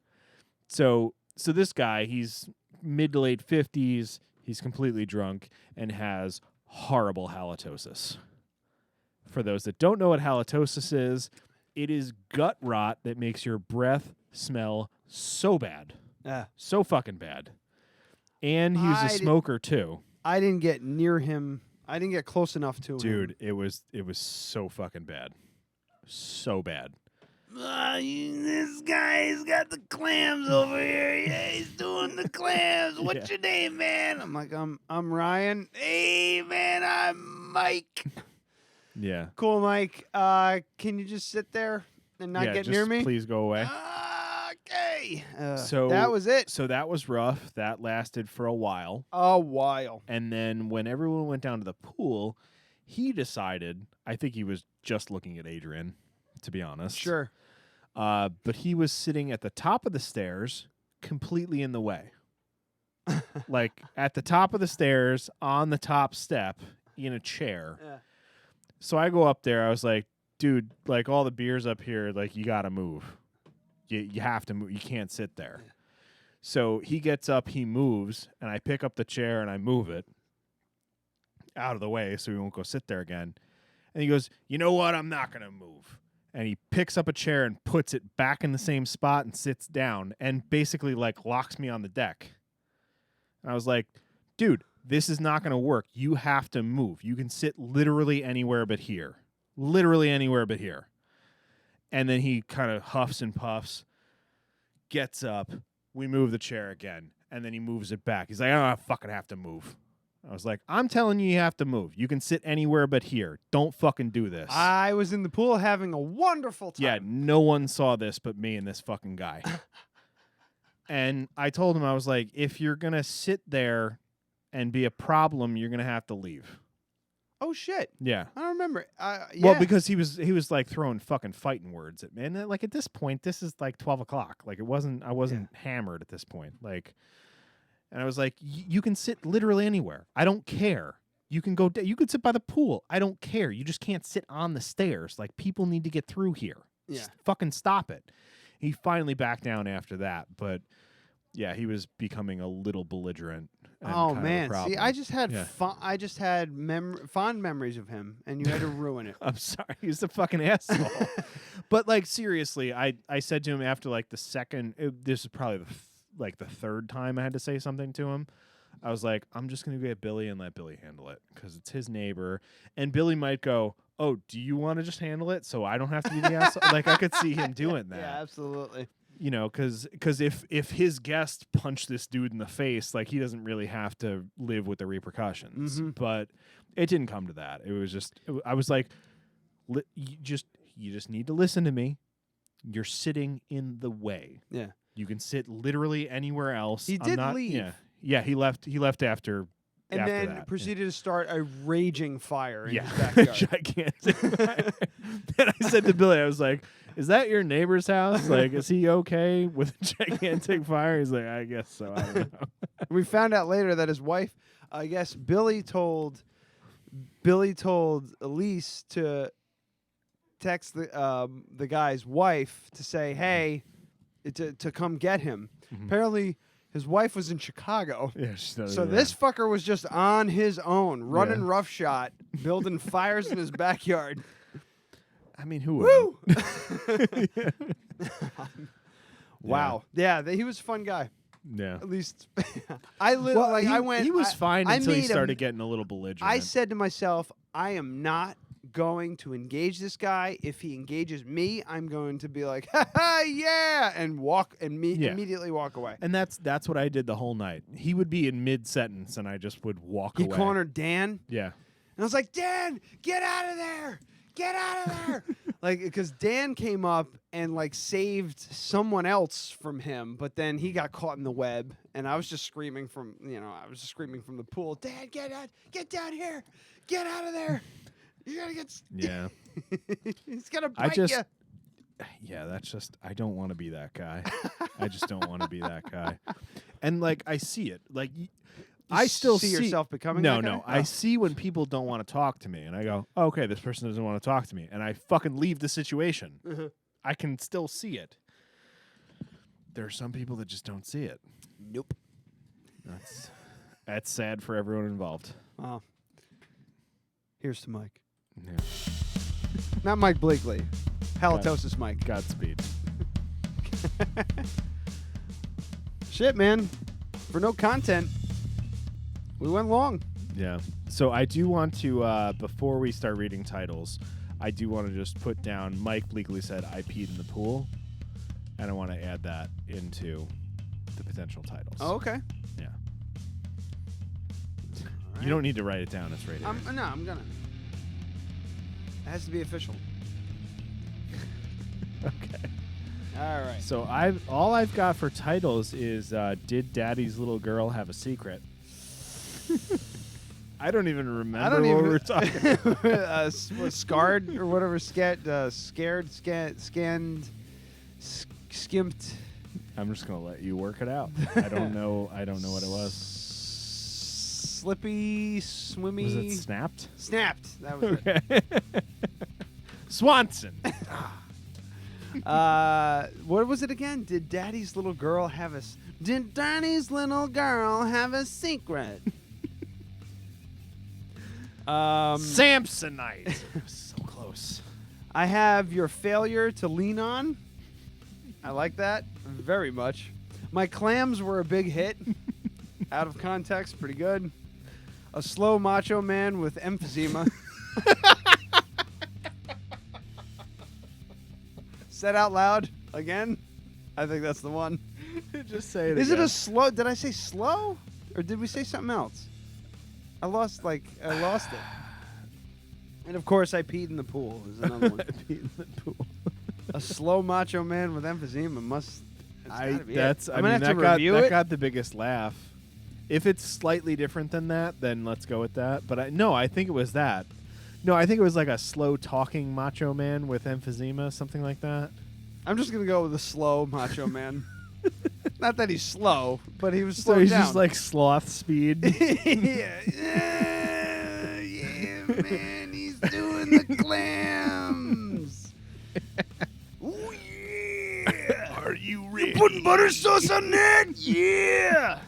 So this guy, he's mid to late 50s. He's completely drunk and has horrible halitosis. For those that don't know what halitosis is, it is gut rot that makes your breath smell so bad. So fucking bad. And he was I a did- smoker too. I didn't get near him I didn't get close enough to him. Dude, it was so fucking bad. So bad. This guy's got the clams over here. Yeah, he's doing the clams. What's your name, man? I'm like, I'm Ryan. Hey, man, I'm Mike. Yeah. Cool, Mike. Can you just sit there and not get near me? Please go away. Okay. So that was it. So that was rough. That lasted for a while. A while. And then when everyone went down to the pool, he decided, I think he was just looking at Adrian, to be honest. Sure. But he was sitting at the top of the stairs, completely in the way. Like at the top of the stairs, on the top step, in a chair. Yeah. So I go up there. I was like, dude, like all the beers up here, like you got to move. You have to move. You can't sit there. Yeah. So he gets up, he moves, and I pick up the chair and I move it out of the way so he won't go sit there again. And he goes, you know what? I'm not going to move. And he picks up a chair and puts it back in the same spot and sits down and basically like locks me on the deck. And I was like, dude, this is not going to work. You have to move. You can sit literally anywhere but here. Literally anywhere but here. And then he kind of huffs and puffs, gets up. We move the chair again. And then he moves it back. He's like, I don't fucking have to move. I was like, I'm telling you have to move. You can sit anywhere but here. Don't fucking do this. I was in the pool having a wonderful time. Yeah, no one saw this but me and this fucking guy. And I told him, I was like, if you're going to sit there and be a problem, you're going to have to leave. Oh, shit. Yeah. I don't remember. Yeah. Well, because he was like throwing fucking fighting words at me. And like at this point, this is like 12 o'clock. Like I wasn't hammered at this point. Like, and I was like, you can sit literally anywhere. I don't care. You can go, you could sit by the pool. I don't care. You just can't sit on the stairs. Like people need to get through here. Yeah. Just fucking stop it. He finally backed down after that. But yeah, he was becoming a little belligerent. Oh man! See, I just had fond memories of him, and you had to ruin it. I'm sorry, he's a fucking asshole. But like seriously, I said to him after like the second. This is probably the third time I had to say something to him. I was like, I'm just gonna get Billy and let Billy handle it because it's his neighbor, and Billy might go, "Oh, do you want to just handle it so I don't have to be the asshole?" Like I could see him doing that. Yeah, absolutely. You know, because if his guest punched this dude in the face, like he doesn't really have to live with the repercussions. Mm-hmm. But it didn't come to that. It was just I was like, you just need to listen to me. You're sitting in the way. Yeah, you can sit literally anywhere else. He did leave. Yeah. He left after. And after then that. proceeded to start a raging fire in his backyard. Gigantic fire. And I said to Billy, I was like, is that your neighbor's house? Like, is he okay with a gigantic fire? He's like, I guess so. I don't know. We found out later that his wife, I guess Billy told Elise to text the guy's wife to say, hey, to come get him. Mm-hmm. Apparently, his wife was in Chicago. Yeah, so this fucker was just on his own, running roughshod, building fires in his backyard. I mean, who would? Wow. Yeah, he was a fun guy. Yeah. At least I went. He was fine until he started getting a little belligerent. I said to myself, I am not going to engage this guy. If he engages me, I'm going to be like, ha ha, yeah, and immediately walk away. And that's what I did the whole night. He would be in mid sentence, and I just would walk away. He cornered Dan. Yeah, and I was like, Dan, get out of there. Get out of there. Like, because Dan came up and like saved someone else from him, but then he got caught in the web, and I was just screaming from the pool. Dan, get down here. Get out of there. You're gonna get. Yeah. He's gonna bite you. Yeah, that's just. I don't want to be that guy. I just don't want to be that guy. And like, I see it. Like, I still see yourself becoming. No, that guy? no. I see when people don't want to talk to me, and I go, oh, "Okay, this person doesn't want to talk to me," and I fucking leave the situation. Mm-hmm. I can still see it. There are some people that just don't see it. Nope. That's sad for everyone involved. Wow. Here's to Mike. Yeah. Not Mike Blakely. Halitosis Mike. Godspeed. Shit, man. For no content, we went long. Yeah. So I do want to, before we start reading titles, I do want to just put down, Mike bleakly said, I peed in the pool. And I want to add that into the potential titles. Oh, okay. Yeah. All You don't need to write it down. It's right here. No, I'm gonna. It has to be official. Okay. All right. So all I've got for titles is Did Daddy's Little Girl Have a Secret? I don't even remember what we were talking about. Scarred or whatever, scared, scanned, skimped. I'm just gonna let you work it out. I don't know what it was. Slippy, swimmy. Was it Snapped? Snapped. That was Okay. Swanson. What was it again? Did Daddy's little girl have a secret? Samsonite. So close. I have your failure to lean on. I like that very much. My clams were a big hit. Out of context, pretty good. A slow macho man with emphysema. Said out loud again. I think that's the one. Just say it Is it again. a slow? Did I say slow? Or did we say something else? I lost it. And of course, I peed in the pool. Is another one. Peed in the pool. A slow macho man with emphysema must. That got the biggest laugh. If it's slightly different than that, then let's go with that. But I think it was that. No, I think it was like a slow talking macho man with emphysema, something like that. I'm just gonna go with a slow macho man. Not that he's slow, but he was So slowed he's down. just like sloth speed. yeah, man, he's doing the clams. Oh yeah! Are you ready? Putting butter sauce on that? Yeah.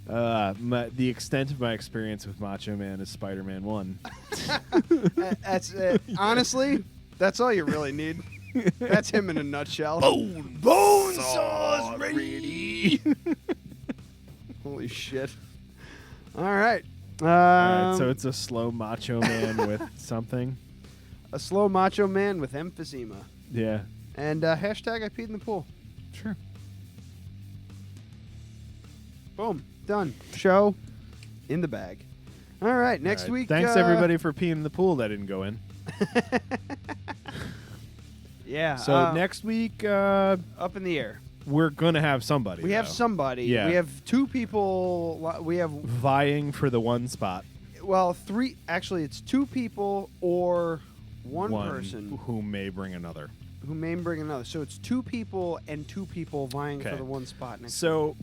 The extent of my experience with Macho Man is Spider-Man 1. That's honestly, that's all you really need. That's him in a nutshell. Bone sauce ready. Holy shit! All right. All right, so it's a slow Macho Man with something. A slow macho man with emphysema. Yeah. And hashtag I peed in the pool. Sure. Boom. Done. Show in the bag. All right. Next week. Thanks everybody for peeing in the pool that didn't go in. Yeah. So next week, up in the air. we're gonna have somebody. We have somebody. Yeah. We have two people. We have vying for the one spot. well, three. Actually, it's two people or one person who may bring another. who may bring another. So it's two people and two people vying for Okay. the one spot next. So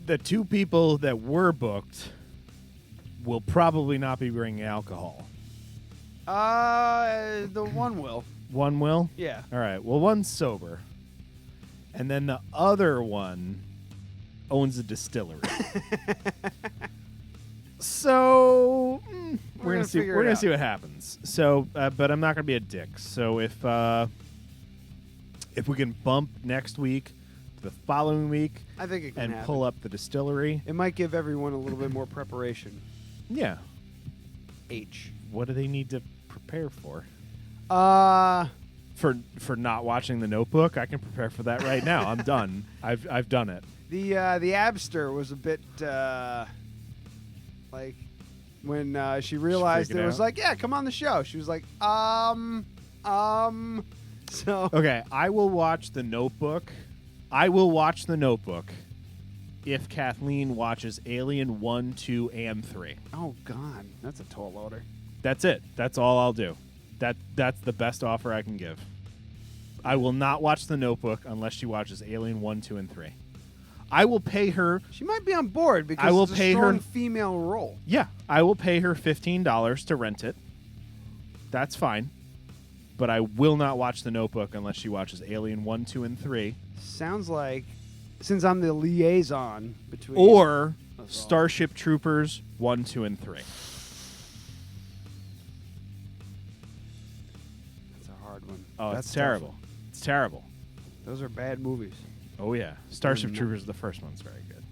the two people that were booked will probably not be bringing alcohol. The one will. One will? Yeah. All right. Well, one's sober. And then the other one owns a distillery. So we're gonna see. We're gonna see what happens. So, but I'm not gonna be a dick. So if we can bump next week to the following week, I think it can and happen. pull up the distillery. It might give everyone a little bit more preparation. Yeah. H. What do they need to prepare for? For not watching The Notebook, I can prepare for that right now. I'm done. I've done it. The Abster was a bit like when she realized freaking it was out? like, yeah, come on the show. She was like, so Okay, I will watch The Notebook. I will watch The Notebook if Kathleen watches Alien 1, 2, and 3. oh god, that's a tall order. That's it. That's all I'll do. That's the best offer I can give. I will not watch The Notebook unless she watches Alien 1, 2, and 3. I will pay her. She might be on board because I will it's a pay strong her female role. Yeah, I will pay her $15 to rent it. That's fine. But I will not watch The Notebook unless she watches Alien 1, 2, and 3. Sounds like since I'm the liaison between Or us all. Starship Troopers 1, 2, and 3. That's a hard one. Oh, That's it's a tough terrible. one. It's terrible. Those are bad movies. Oh, yeah. Starship No. Troopers, the first one's very good.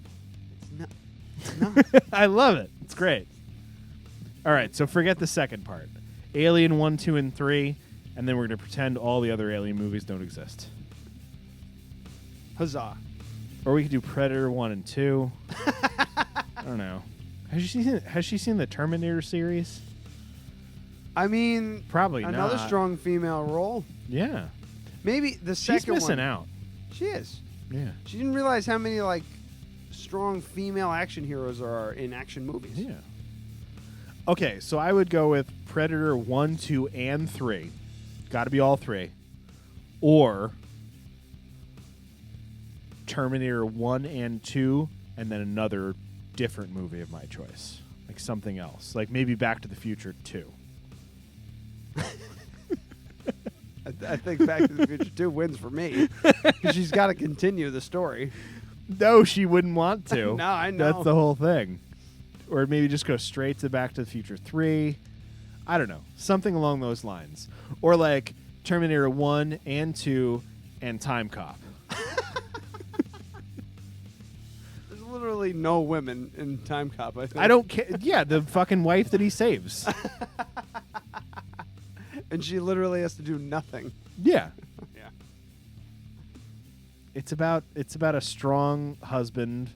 It's not. No. I love it. It's great. All right, so forget the second part. Alien 1, 2, and 3, and then we're going to pretend all the other Alien movies don't exist. Huzzah. Or we could do Predator 1 and 2. I don't know. Has she seen the Terminator series? I mean, Probably another not. strong female role. Yeah. Maybe the second She's missing one. out. She is. Yeah. She didn't realize how many like strong female action heroes there are in action movies. Yeah. Okay, so I would go with Predator 1, 2, and 3. Got to be all 3. Or Terminator 1 and 2, and then another different movie of my choice. Like something else. Like maybe Back to the Future 2. I think Back to the Future 2 wins for me. 'Cause she's got to continue the story. No, she wouldn't want to. No, I know. That's the whole thing. Or maybe just go straight to Back to the Future 3. I don't know. Something along those lines. Or like Terminator 1 and 2 and Time Cop. There's literally no women in Time Cop, I think. I don't care. Yeah, the fucking wife that he saves. And she literally has to do nothing. Yeah. Yeah. It's about a strong husband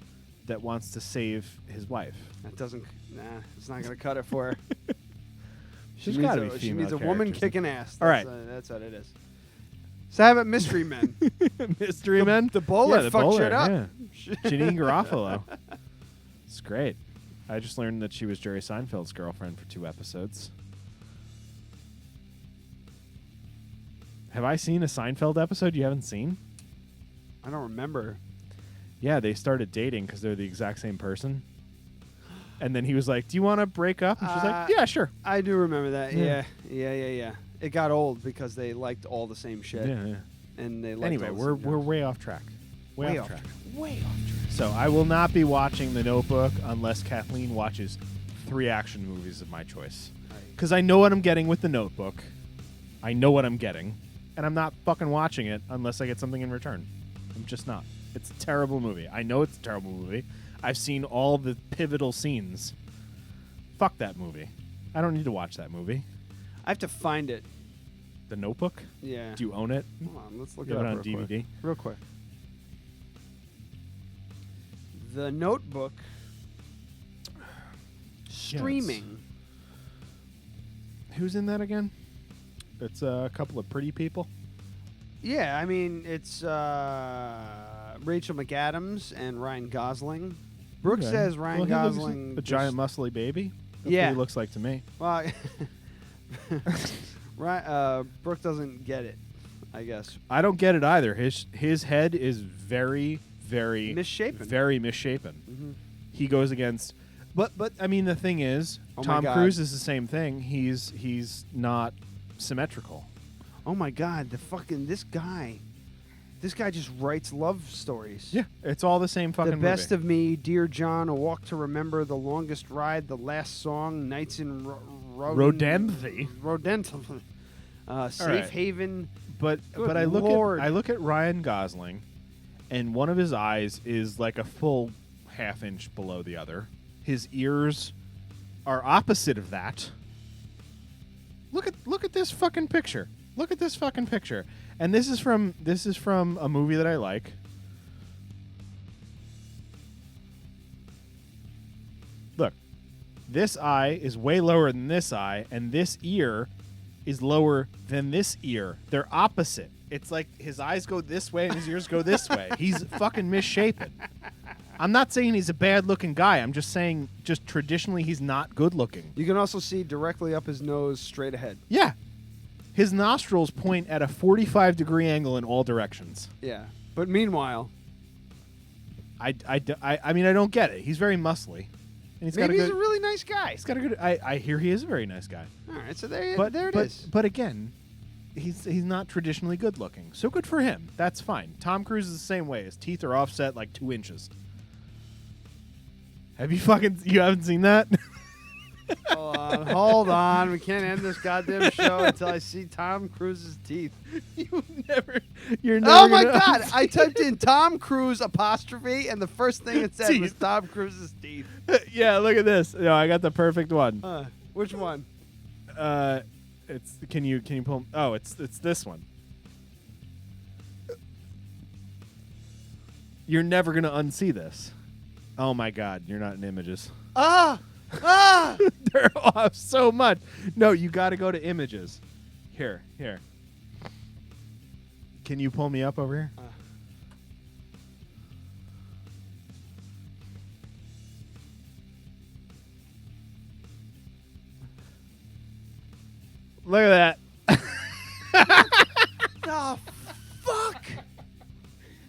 that wants to save his wife. That doesn't. Nah, it's not gonna cut it for her. She's got to be She female needs a woman characters. kicking ass. All right. That's what it is. So how about Mystery Men? Mystery Men. The bowler yeah, the fucked bowler, shit up. Yeah. Janine Garofalo. It's great. I just learned that she was Jerry Seinfeld's girlfriend for 2 episodes. Have I seen a Seinfeld episode you haven't seen? I don't remember. Yeah, they started dating because they're the exact same person. And then he was like, "Do you want to break up?" And she's like, "Yeah, sure." I do remember that. Yeah. Yeah. It got old because they liked all the same shit. Yeah. And they liked Anyway, all the we're same we're jokes. way off track. Way off track. Way off track. So I will not be watching The Notebook unless Kathleen watches 3 action movies of my choice. Because I know what I'm getting with The Notebook. I know what I'm getting. And I'm not fucking watching it unless I get something in return. I'm just not. It's a terrible movie. I know it's a terrible movie. I've seen all the pivotal scenes. Fuck that movie. I don't need to watch that movie. I have to find it. The Notebook? Yeah. Do you own it? Hold on, let's look You it have up it on real DVD? quick. Real quick. The Notebook. Streaming. Who's in that again? It's a couple of pretty people. Yeah, I mean, it's Rachel McAdams and Ryan Gosling. Brooke Okay. says Ryan Well, he looks Gosling. a giant muscly baby. That's Yeah. what he looks like to me. Well, Brooke doesn't get it, I guess. I don't get it either. His head is very, very Misshapen. Very misshapen. Mm-hmm. He goes against, but I mean the thing is, Oh my Tom God. Cruise is the same thing. He's not symmetrical. Oh my God, this guy just writes love stories. Yeah, it's all the same fucking The Best movie. of Me, Dear John, A Walk to Remember, The Longest Ride, The Last Song, Nights in Rodenthe. Safe right. Haven. But Good I Lord. I look at Ryan Gosling, and one of his eyes is like a full half inch below the other. His ears are opposite of that. Look at this fucking picture. Look at this fucking picture. And this is from a movie that I like. Look. This eye is way lower than this eye, and this ear is lower than this ear. They're opposite. It's like his eyes go this way and his ears go this way. He's fucking misshapen. I'm not saying he's a bad-looking guy. I'm just saying just traditionally he's not good-looking. You can also see directly up his nose, straight ahead. Yeah. His nostrils point at a 45-degree angle in all directions. Yeah. But meanwhile, I mean, I don't get it. He's very muscly. And he's maybe got he's a really nice guy. He's got a good... I hear he is a very nice guy. All right, so there it but, is. But again, he's not traditionally good-looking. So good for him. That's fine. Tom Cruise is the same way. His teeth are offset like 2 inches. You haven't seen that? Hold on. We can't end this goddamn show until I see Tom Cruise's teeth. You're never. Oh my gonna God! unsee I typed in Tom Cruise apostrophe, and the first thing it said was Teeth. Tom Cruise's teeth. Yeah, look at this. No, I got the perfect one. Which one? It's can you pull? Oh, it's this one. You're never gonna unsee this. Oh my God, you're not in images. They're off so much. No, you got to go to images. Here. Can you pull me up over here? Look at that. Oh, fuck!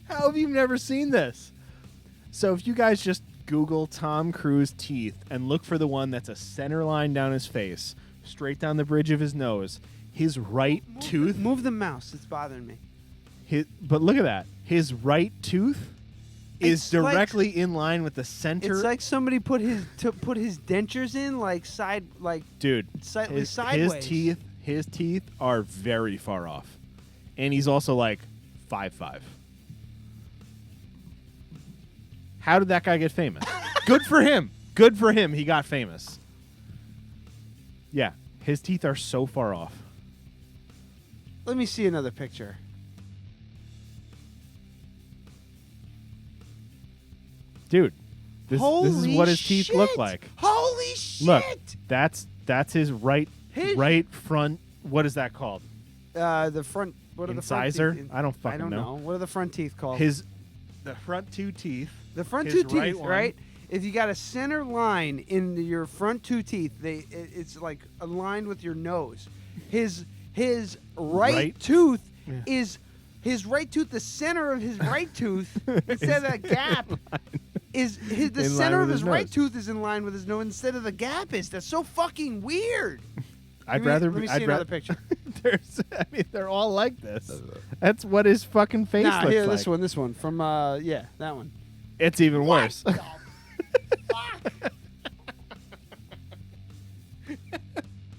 How have you never seen this? So if you guys just Google Tom Cruise teeth and look for the one that's a center line down his face, straight down the bridge of his nose, his right tooth. Move the mouse. It's bothering me. But look at that. His right tooth is It's directly in line with the center. It's like somebody put his dentures in dude, slightly sideways. His teeth are very far off, and he's also like 5'5". How did that guy get famous? Good for him. Good for him. He got famous. Yeah, his teeth are so far off. Let me see another picture. Dude, this is what his teeth look shit. like. Holy shit! Look, that's his right front. What is that called? The front. What are Incisor? the front teeth? I don't fucking know. What are the front teeth called? The front two teeth. The front his two teeth, one. right? If you got a center line in your front two teeth, it's like aligned with your nose. His right tooth is his right tooth. The center of his right tooth, instead of that gap, the center of his right tooth is in line with his nose instead of the gap is. That's so fucking weird. I'd rather. Let me see another picture. They're all like this. That's what his fucking face looks here, like. this one from that one. It's even worse. What the fuck?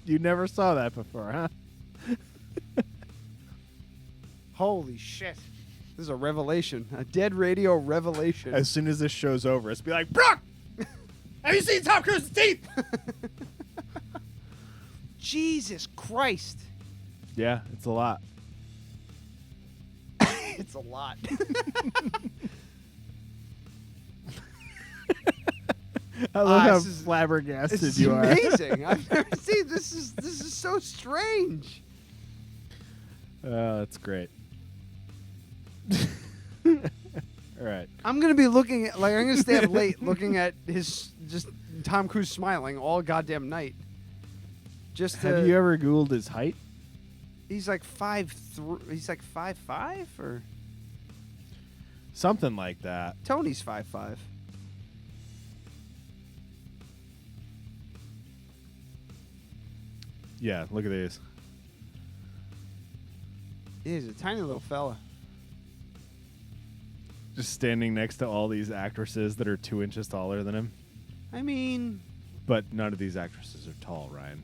You never saw that before, huh? Holy shit. This is a revelation. A Dead Radio revelation. As soon as this show's over, it's be like, Brooke! Have you seen Tom Cruise's teeth? Jesus Christ. Yeah, it's a lot. It's a lot. I love how this is flabbergasted you are. Amazing. I've never seen this. This is so strange. That's great. All right. I'm gonna be looking at I'm gonna stay up late looking at his just Tom Cruise smiling all goddamn night. Just Have you ever Googled his height? He's like 5'3". He's like 5'5" or something like that. Tony's 5'5". Yeah, look at these. He's a tiny little fella. Just standing next to all these actresses that are 2 inches taller than him. I mean, but none of these actresses are tall, Ryan.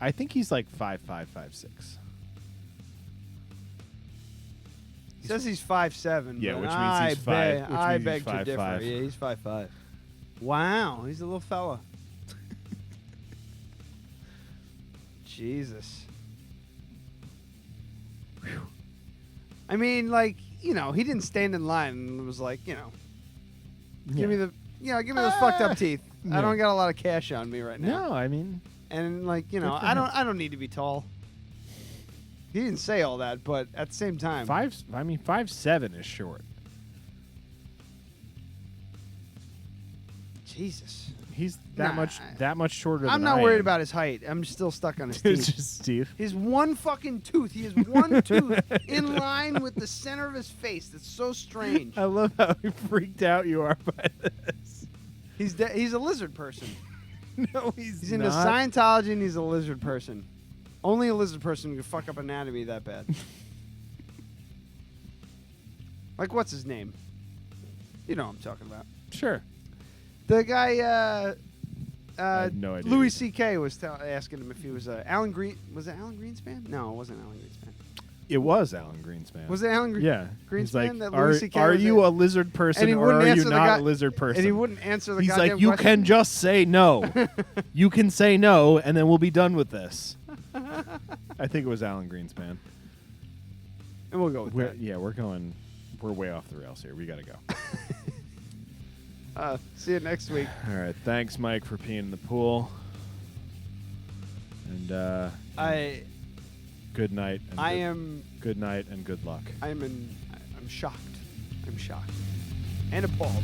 I think he's like 5'5", 5'6". He says he's 5'7". Yeah, but which means he's 5. Which I means beg he's to 5'5". differ. Yeah, he's 5'5". Wow, he's a little fella. Jesus. Whew. I mean, like, you know, he didn't stand in line and was like, you know, give me those fucked up teeth. I don't got a lot of cash on me right now. No, I mean, and like, you know, I don't need to be tall. He didn't say all that, but at the same time, 5'7" is short. Jesus. He's that much shorter than I'm not I worried am. about his height. I'm still stuck on his It's teeth. just Steve. His one fucking tooth. He has one tooth in line with the center of his face. That's so strange. I love how freaked out you are by this. He's a lizard person. No, he's into not. Scientology and he's a lizard person. Only a lizard person can fuck up anatomy that bad. Like, what's his name? You know what I'm talking about. Sure. The guy, I have no idea. Louis C.K. was asking him if he was Alan Green. Was it Alan Greenspan? No, it wasn't Alan Greenspan. It was Alan Greenspan. Was it Alan Greenspan? Yeah. He's like, Greenspan? That Louis C.K. are was you it? a lizard person And he or wouldn't are you answer the not guy- a lizard person? And he wouldn't answer the He's goddamn like, you question. can just say no. You can say no, and then we'll be done with this. I think it was Alan Greenspan. And we'll go with that. Yeah, we're way off the rails here. We got to go. See you next week. All right. Thanks, Mike, for peeing in the pool. And good night. And good night and good luck. I'm shocked. I'm shocked and appalled.